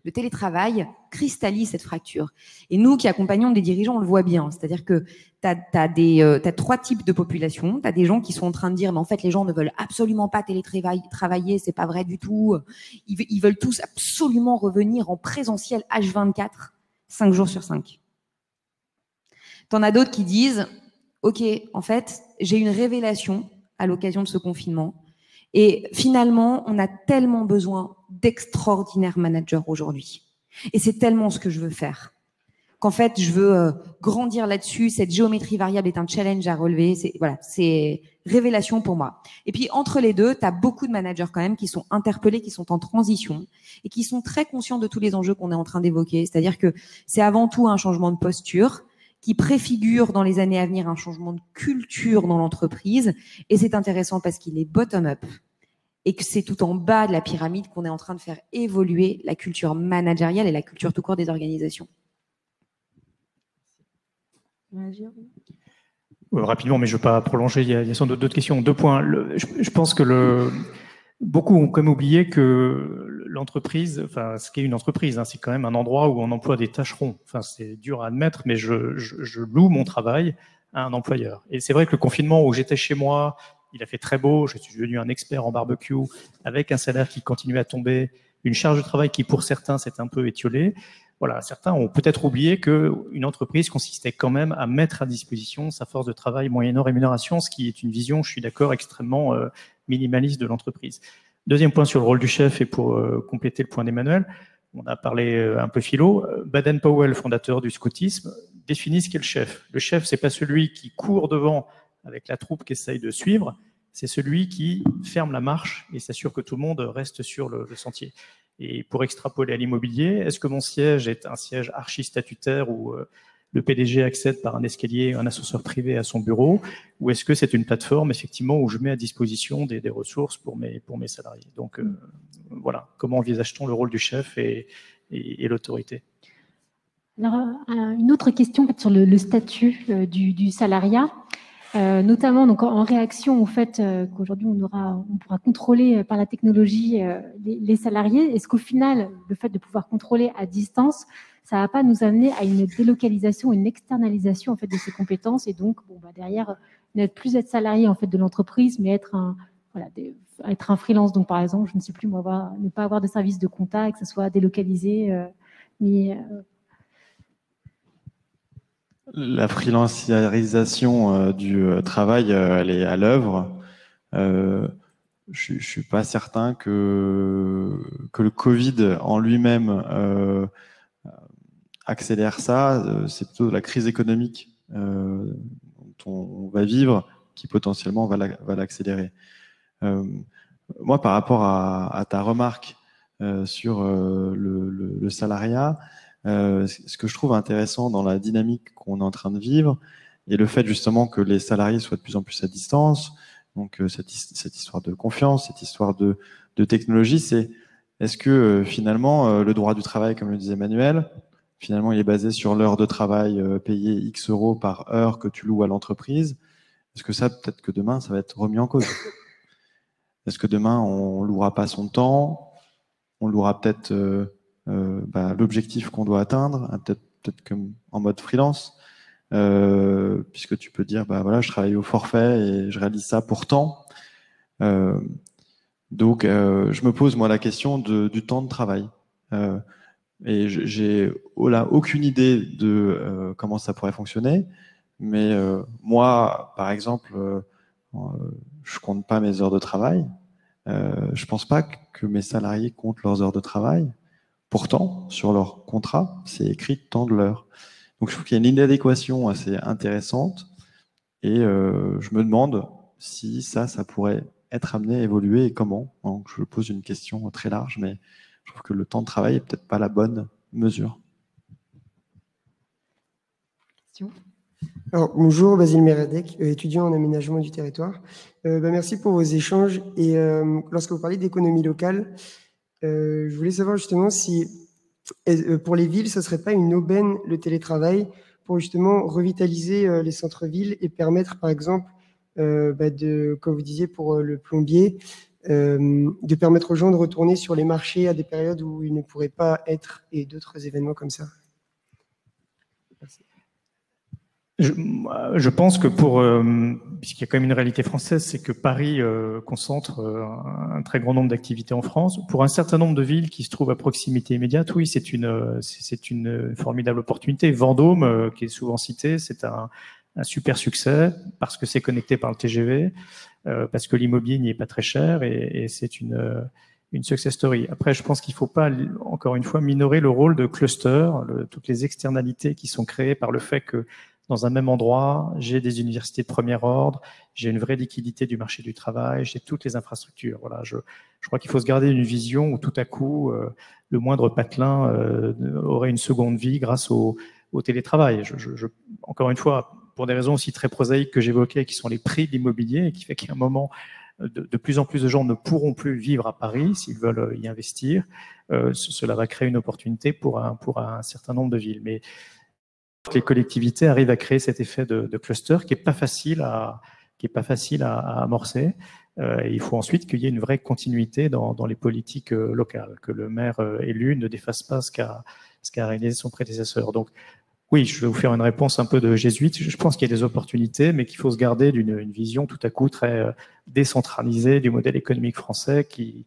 Speaker 5: Le télétravail cristallise cette fracture. Et nous qui accompagnons des dirigeants, on le voit bien. C'est-à-dire que t'as 3 types de populations. Tu as des gens qui sont en train de dire, mais en fait, les gens ne veulent absolument pas télétravailler, c'est pas vrai du tout. Ils veulent tous absolument revenir en présentiel H24, 5 jours sur 5. T'en as d'autres qui disent, OK, en fait, j'ai une révélation à l'occasion de ce confinement. Et finalement, on a tellement besoin d'extraordinaires managers aujourd'hui. Et c'est tellement ce que je veux faire. Qu'en fait, je veux grandir là-dessus. Cette géométrie variable est un challenge à relever. C'est révélation pour moi. Et puis, entre les deux, tu as beaucoup de managers quand même qui sont interpellés, qui sont en transition et qui sont très conscients de tous les enjeux qu'on est en train d'évoquer. C'est-à-dire que c'est avant tout un changement de posture qui préfigure dans les années à venir un changement de culture dans l'entreprise. Et c'est intéressant parce qu'il est bottom-up et que c'est tout en bas de la pyramide qu'on est en train de faire évoluer la culture managériale et la culture tout court des organisations.
Speaker 3: Rapidement, mais je ne veux pas prolonger, il y a sans doute d'autres questions. 2 points. Je pense que beaucoup ont quand même oublié que l'entreprise, enfin, ce qu'est une entreprise, c'est quand même un endroit où on emploie des tâcherons. Enfin, c'est dur à admettre, mais je loue mon travail à un employeur. Et c'est vrai que le confinement où j'étais chez moi, il a fait très beau, je suis devenu un expert en barbecue, avec un salaire qui continue à tomber, une charge de travail qui, pour certains, s'est un peu étiolée. Voilà, certains ont peut-être oublié qu'une entreprise consistait quand même à mettre à disposition sa force de travail moyennant rémunération, ce qui est une vision, je suis d'accord, extrêmement minimaliste de l'entreprise. Deuxième point sur le rôle du chef, et pour compléter le point d'Emmanuel, on a parlé un peu philo, Baden-Powell, fondateur du scoutisme, définit ce qu'est le chef. Le chef, c'est pas celui qui court devant avec la troupe qui essaye de suivre, c'est celui qui ferme la marche et s'assure que tout le monde reste sur le sentier. Et pour extrapoler à l'immobilier, est-ce que mon siège est un siège archi-statutaire où le PDG accède par un escalier, un ascenseur privé à son bureau, ou est-ce que c'est une plateforme effectivement où je mets à disposition des ressources pour mes salariés? Donc voilà, comment envisage-t-on le rôle du chef et l'autorité?
Speaker 1: Alors, une autre question en fait, sur le statut du salariat, notamment donc, en réaction au fait qu'aujourd'hui on pourra contrôler par la technologie les salariés. Est-ce qu'au final, le fait de pouvoir contrôler à distance, ça ne va pas nous amener à une délocalisation, une externalisation en fait, de ces compétences et donc derrière, n'être plus être salarié en fait, de l'entreprise, mais être un freelance. Donc par exemple, je ne sais plus, moi, ne pas avoir de service de compta, que ce soit délocalisé,
Speaker 2: La freelanciarisation du travail, elle est à l'œuvre. Je suis pas certain que le Covid en lui-même accélère ça. C'est plutôt la crise économique dont on va vivre qui potentiellement va l'accélérer. Moi, par rapport à ta remarque sur le salariat, ce que je trouve intéressant dans la dynamique qu'on est en train de vivre et le fait justement que les salariés soient de plus en plus à distance, donc cette histoire de confiance, cette histoire de technologie, c'est est-ce que finalement le droit du travail, comme le disait Emmanuel, finalement il est basé sur l'heure de travail payée X euros par heure que tu loues à l'entreprise. Est-ce que ça, peut-être que demain, ça va être remis en cause? Est-ce que demain, on louera pas son temps? On louera peut-être l'objectif qu'on doit atteindre, peut-être comme en mode freelance, puisque tu peux dire, voilà, je travaille au forfait et je réalise ça pour temps. Donc, je me pose, moi, la question du temps de travail. Et j'ai aucune idée de comment ça pourrait fonctionner. Mais moi, par exemple, je compte pas mes heures de travail. Je pense pas que mes salariés comptent leurs heures de travail. Pourtant, sur leur contrat, c'est écrit tant de l'heure. Donc, je trouve qu'il y a une inadéquation assez intéressante. Et je me demande si ça pourrait être amené à évoluer et comment. Donc, je pose une question très large, mais je trouve que le temps de travail est peut-être pas la bonne mesure.
Speaker 6: Question. Alors, bonjour, Basile Meredek, étudiant en aménagement du territoire. Merci pour vos échanges. Et lorsque vous parlez d'économie locale, je voulais savoir justement si pour les villes, ce ne serait pas une aubaine le télétravail pour justement revitaliser les centres-villes et permettre, par exemple, comme vous disiez pour le plombier, de permettre aux gens de retourner sur les marchés à des périodes où ils ne pourraient pas être et d'autres événements comme ça. Merci.
Speaker 3: Je pense que puisqu'il y a quand même une réalité française, c'est que Paris concentre un très grand nombre d'activités en France. Pour un certain nombre de villes qui se trouvent à proximité immédiate, oui, c'est une formidable opportunité. Vendôme, qui est souvent cité, c'est un super succès parce que c'est connecté par le TGV, parce que l'immobilier n'y est pas très cher et c'est une success story. Après, je pense qu'il ne faut pas, encore une fois, minorer le rôle de cluster, toutes les externalités qui sont créées par le fait que dans un même endroit, j'ai des universités de premier ordre, j'ai une vraie liquidité du marché du travail, j'ai toutes les infrastructures. Voilà, je crois qu'il faut se garder une vision où tout à coup, le moindre patelin aurait une seconde vie grâce au télétravail. Encore une fois, pour des raisons aussi très prosaïques que j'évoquais, qui sont les prix de l'immobilier, et qui fait qu'à un moment, de plus en plus de gens ne pourront plus vivre à Paris s'ils veulent y investir. Cela va créer une opportunité pour un certain nombre de villes. Mais les collectivités arrivent à créer cet effet de cluster qui est pas facile à amorcer. Il faut ensuite qu'il y ait une vraie continuité dans les politiques locales, que le maire élu ne défasse pas ce qu'a réalisé son prédécesseur. Donc, Oui, je vais vous faire une réponse un peu de jésuite. Je pense qu'il y a des opportunités, mais qu'il faut se garder d'une vision tout à coup très décentralisée du modèle économique français qui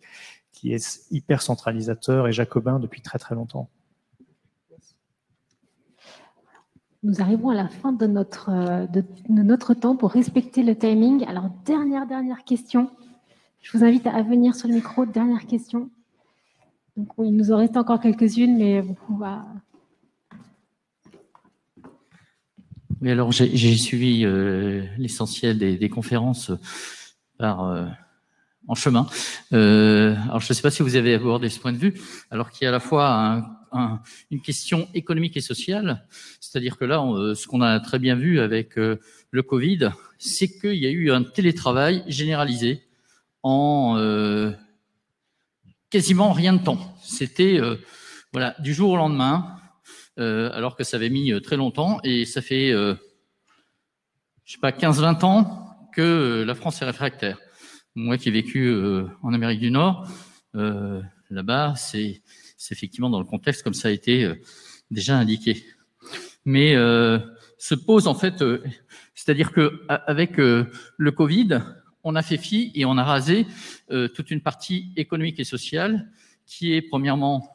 Speaker 3: est hyper centralisateur et jacobin depuis très très longtemps.
Speaker 1: Nous arrivons à la fin de notre temps pour respecter le timing. Alors, dernière question. Je vous invite à venir sur le micro. Dernière question. Donc, il nous en reste encore quelques-unes, mais on va...
Speaker 7: Oui, alors j'ai suivi l'essentiel des conférences en chemin. Alors, je ne sais pas si vous avez abordé ce point de vue, alors qu'il y a à la fois une question économique et sociale, c'est-à-dire que là, ce qu'on a très bien vu avec le Covid, c'est qu'il y a eu un télétravail généralisé en quasiment rien de temps. C'était voilà, du jour au lendemain, alors que ça avait mis très longtemps, et ça fait, je sais pas, 15-20 ans que la France est réfractaire. Moi qui ai vécu en Amérique du Nord, là-bas, c'est effectivement dans le contexte comme ça a été déjà indiqué. Mais se pose en fait, c'est-à-dire que avec le Covid, on a fait fi et on a rasé toute une partie économique et sociale qui est premièrement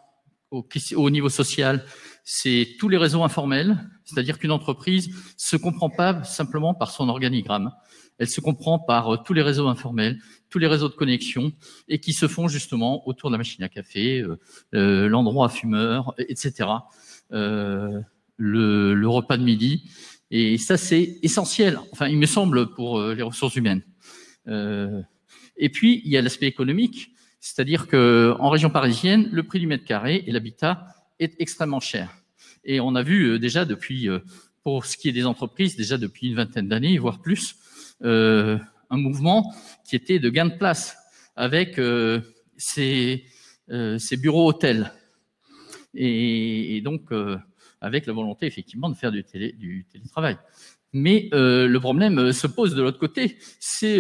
Speaker 7: au niveau social, c'est tous les réseaux informels, c'est-à-dire qu'une entreprise se comprend pas simplement par son organigramme. Elle se comprend par tous les réseaux informels, tous les réseaux de connexion, et qui se font justement autour de la machine à café, l'endroit à fumeur, etc. Le repas de midi. Et ça, c'est essentiel, enfin, il me semble, pour les ressources humaines. Et puis, il y a l'aspect économique, c'est-à-dire qu'en région parisienne, le prix du mètre carré et l'habitat est extrêmement cher. Et on a vu déjà depuis, pour ce qui est des entreprises, déjà depuis une vingtaine d'années, voire plus, un mouvement qui était de gain de place avec ces bureaux hôtels. Et donc, avec la volonté, effectivement, de faire du télétravail. Mais le problème se pose de l'autre côté, c'est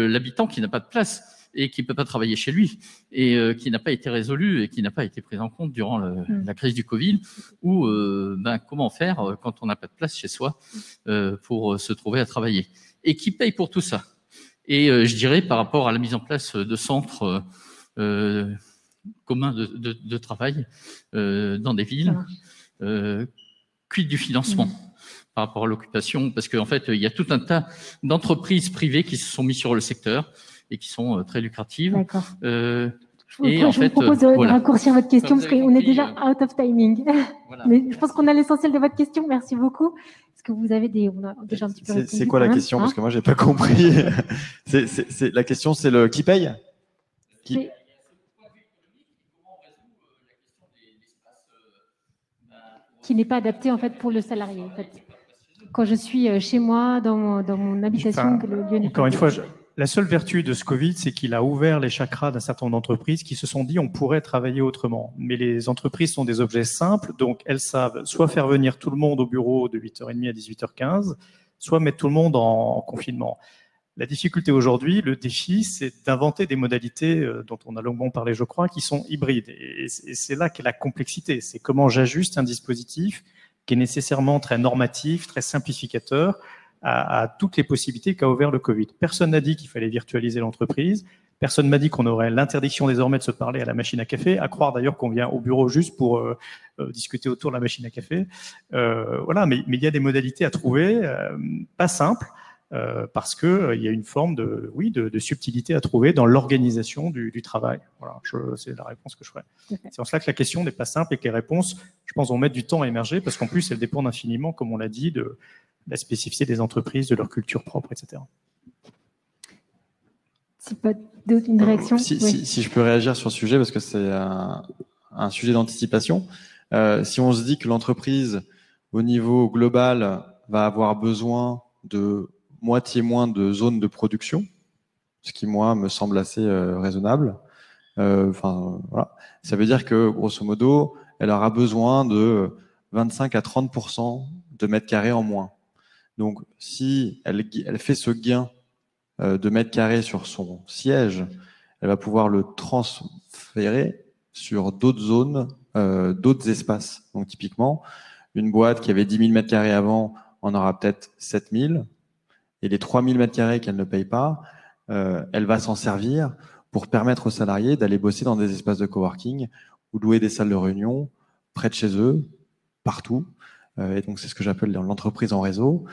Speaker 7: l'habitant qui n'a pas de place et qui ne peut pas travailler chez lui, et qui n'a pas été résolu et qui n'a pas été pris en compte durant la crise du Covid, ou comment faire quand on n'a pas de place chez soi pour se trouver à travailler. Et qui paye pour tout ça? Et je dirais, par rapport à la mise en place de centres communs de travail dans des villes, quid du financement par rapport à l'occupation, parce qu'en fait, il y a tout un tas d'entreprises privées qui se sont mises sur le secteur et qui sont très lucratives.
Speaker 1: D'accord.
Speaker 7: Je
Speaker 1: vous propose de raccourcir votre question parce qu'on est déjà out of timing. Voilà. Mais je pense qu'on a l'essentiel de votre question. Merci beaucoup. Est-ce que vous avez on a déjà un petit peu répondu.
Speaker 2: C'est quoi la question? Parce que moi, j'ai pas compris. La question, c'est le qui paye?
Speaker 1: Qui n'est pas adapté en fait pour le salarié. En fait. Quand je suis chez moi, dans mon habitation, que le lieu n'est pas.
Speaker 3: Encore une fois, la seule vertu de ce Covid, c'est qu'il a ouvert les chakras d'un certain nombre d'entreprises qui se sont dit on pourrait travailler autrement. Mais les entreprises sont des objets simples, donc elles savent soit faire venir tout le monde au bureau de 8h30 à 18h15, soit mettre tout le monde en confinement. La difficulté aujourd'hui, le défi, c'est d'inventer des modalités dont on a longuement parlé, je crois, qui sont hybrides. Et c'est là qu'est la complexité. C'est comment j'ajuste un dispositif qui est nécessairement très normatif, très simplificateur à toutes les possibilités qu'a ouvert le Covid. Personne n'a dit qu'il fallait virtualiser l'entreprise. Personne m'a dit qu'on aurait l'interdiction désormais de se parler à la machine à café, à croire d'ailleurs qu'on vient au bureau juste pour discuter autour de la machine à café. Voilà, mais il y a des modalités à trouver, pas simples, parce que il y a une forme de subtilité à trouver dans l'organisation du travail. Voilà, c'est la réponse que je ferai. Okay. C'est en cela que la question n'est pas simple et que les réponses, je pense, vont mettre du temps à émerger parce qu'en plus, elles dépendent infiniment, comme on l'a dit, de la spécificité des entreprises, de leur culture propre, etc.
Speaker 1: C'est pas une réaction.
Speaker 2: Si je peux réagir sur ce sujet, parce que c'est un sujet d'anticipation. Si on se dit que l'entreprise, au niveau global, va avoir besoin de moitié moins de zones de production, ce qui, moi, me semble assez raisonnable. Voilà. Ça veut dire que, grosso modo, elle aura besoin de 25 à 30% de mètres carrés en moins. Donc, si elle fait ce gain de mètres carrés sur son siège, elle va pouvoir le transférer sur d'autres zones, d'autres espaces. Donc, typiquement, Une boîte qui avait 10 000 mètres carrés avant en aura peut-être 7 000. Et les 3 000 mètres carrés qu'elle ne paye pas, elle va s'en servir pour permettre aux salariés d'aller bosser dans des espaces de coworking ou louer des salles de réunion près de chez eux, partout. Et donc, c'est ce que j'appelle l'entreprise en réseau.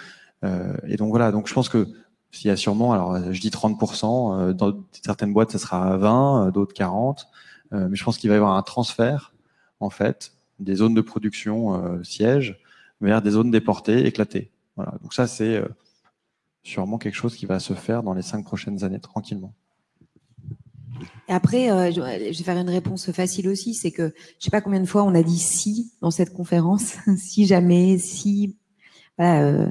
Speaker 2: Et donc, voilà. Donc, je pense que s'il y a sûrement, alors je dis 30%, dans certaines boîtes, ça sera 20, d'autres 40. Mais je pense qu'il va y avoir un transfert, en fait, des zones de production sièges vers des zones déportées, éclatées. Voilà. Donc ça, c'est sûrement quelque chose qui va se faire dans les 5 prochaines années, tranquillement.
Speaker 5: Et après, je vais faire une réponse facile aussi, c'est que je sais pas combien de fois on a dit si dans cette conférence, si jamais, si voilà,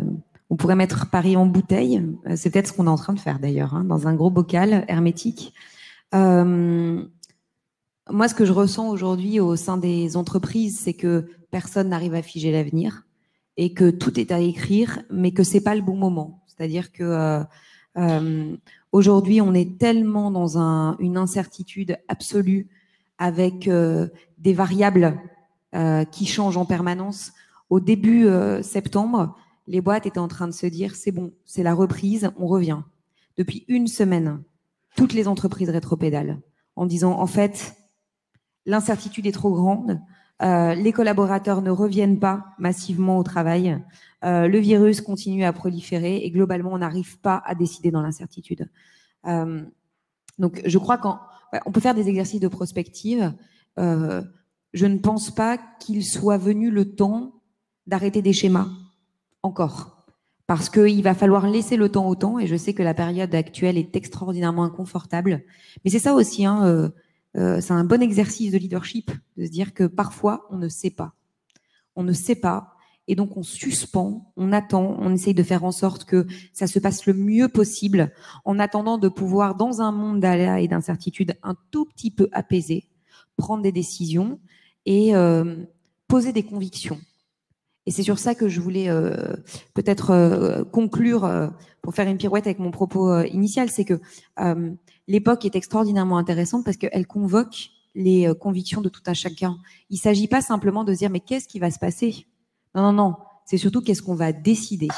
Speaker 5: on pourrait mettre Paris en bouteille. C'est peut-être ce qu'on est en train de faire d'ailleurs, hein, dans un gros bocal hermétique. Moi, ce que je ressens aujourd'hui au sein des entreprises, c'est que personne n'arrive à figer l'avenir et que tout est à écrire, mais que c'est pas le bon moment. C'est-à-dire que aujourd'hui, on est tellement dans une incertitude absolue avec des variables qui changent en permanence. Au début septembre, les boîtes étaient en train de se dire c'est bon, c'est la reprise, on revient. Depuis une semaine, toutes les entreprises rétropédalent en disant en fait, l'incertitude est trop grande, les collaborateurs ne reviennent pas massivement au travail, le virus continue à proliférer et globalement, on n'arrive pas à décider dans l'incertitude. Donc, je crois qu'on peut faire des exercices de prospective. Je ne pense pas qu'il soit venu le temps d'arrêter des schémas encore. Parce qu'il va falloir laisser le temps au temps, et je sais que la période actuelle est extraordinairement inconfortable. Mais c'est ça aussi, hein, c'est un bon exercice de leadership, de se dire que parfois, on ne sait pas. On ne sait pas, et donc on suspend, on attend, on essaye de faire en sorte que ça se passe le mieux possible, en attendant de pouvoir, dans un monde d'aléas et d'incertitudes un tout petit peu apaisé, prendre des décisions et poser des convictions. Et c'est sur ça que je voulais peut-être conclure pour faire une pirouette avec mon propos initial, c'est que l'époque est extraordinairement intéressante parce qu'elle convoque les convictions de tout un chacun. Il ne s'agit pas simplement de se dire mais qu'est-ce qui va se passer ? Non, non, non. C'est surtout qu'est-ce qu'on va décider.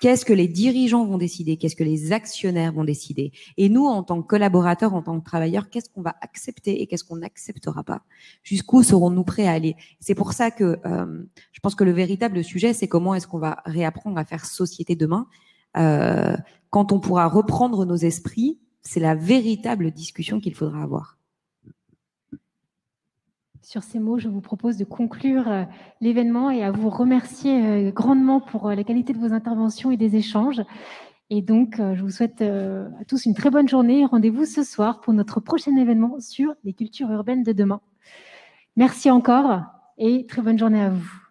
Speaker 5: Qu'est-ce que les dirigeants vont décider? Qu'est-ce que les actionnaires vont décider? Et nous, en tant que collaborateurs, en tant que travailleurs, qu'est-ce qu'on va accepter et qu'est-ce qu'on n'acceptera pas? Jusqu'où serons-nous prêts à aller? C'est pour ça que je pense que le véritable sujet, c'est comment est-ce qu'on va réapprendre à faire société demain quand on pourra reprendre nos esprits. C'est la véritable discussion qu'il faudra avoir.
Speaker 1: Sur ces mots, je vous propose de conclure l'événement et à vous remercier grandement pour la qualité de vos interventions et des échanges. Et donc, je vous souhaite à tous une très bonne journée. Rendez-vous ce soir pour notre prochain événement sur les cultures urbaines de demain. Merci encore et très bonne journée à vous.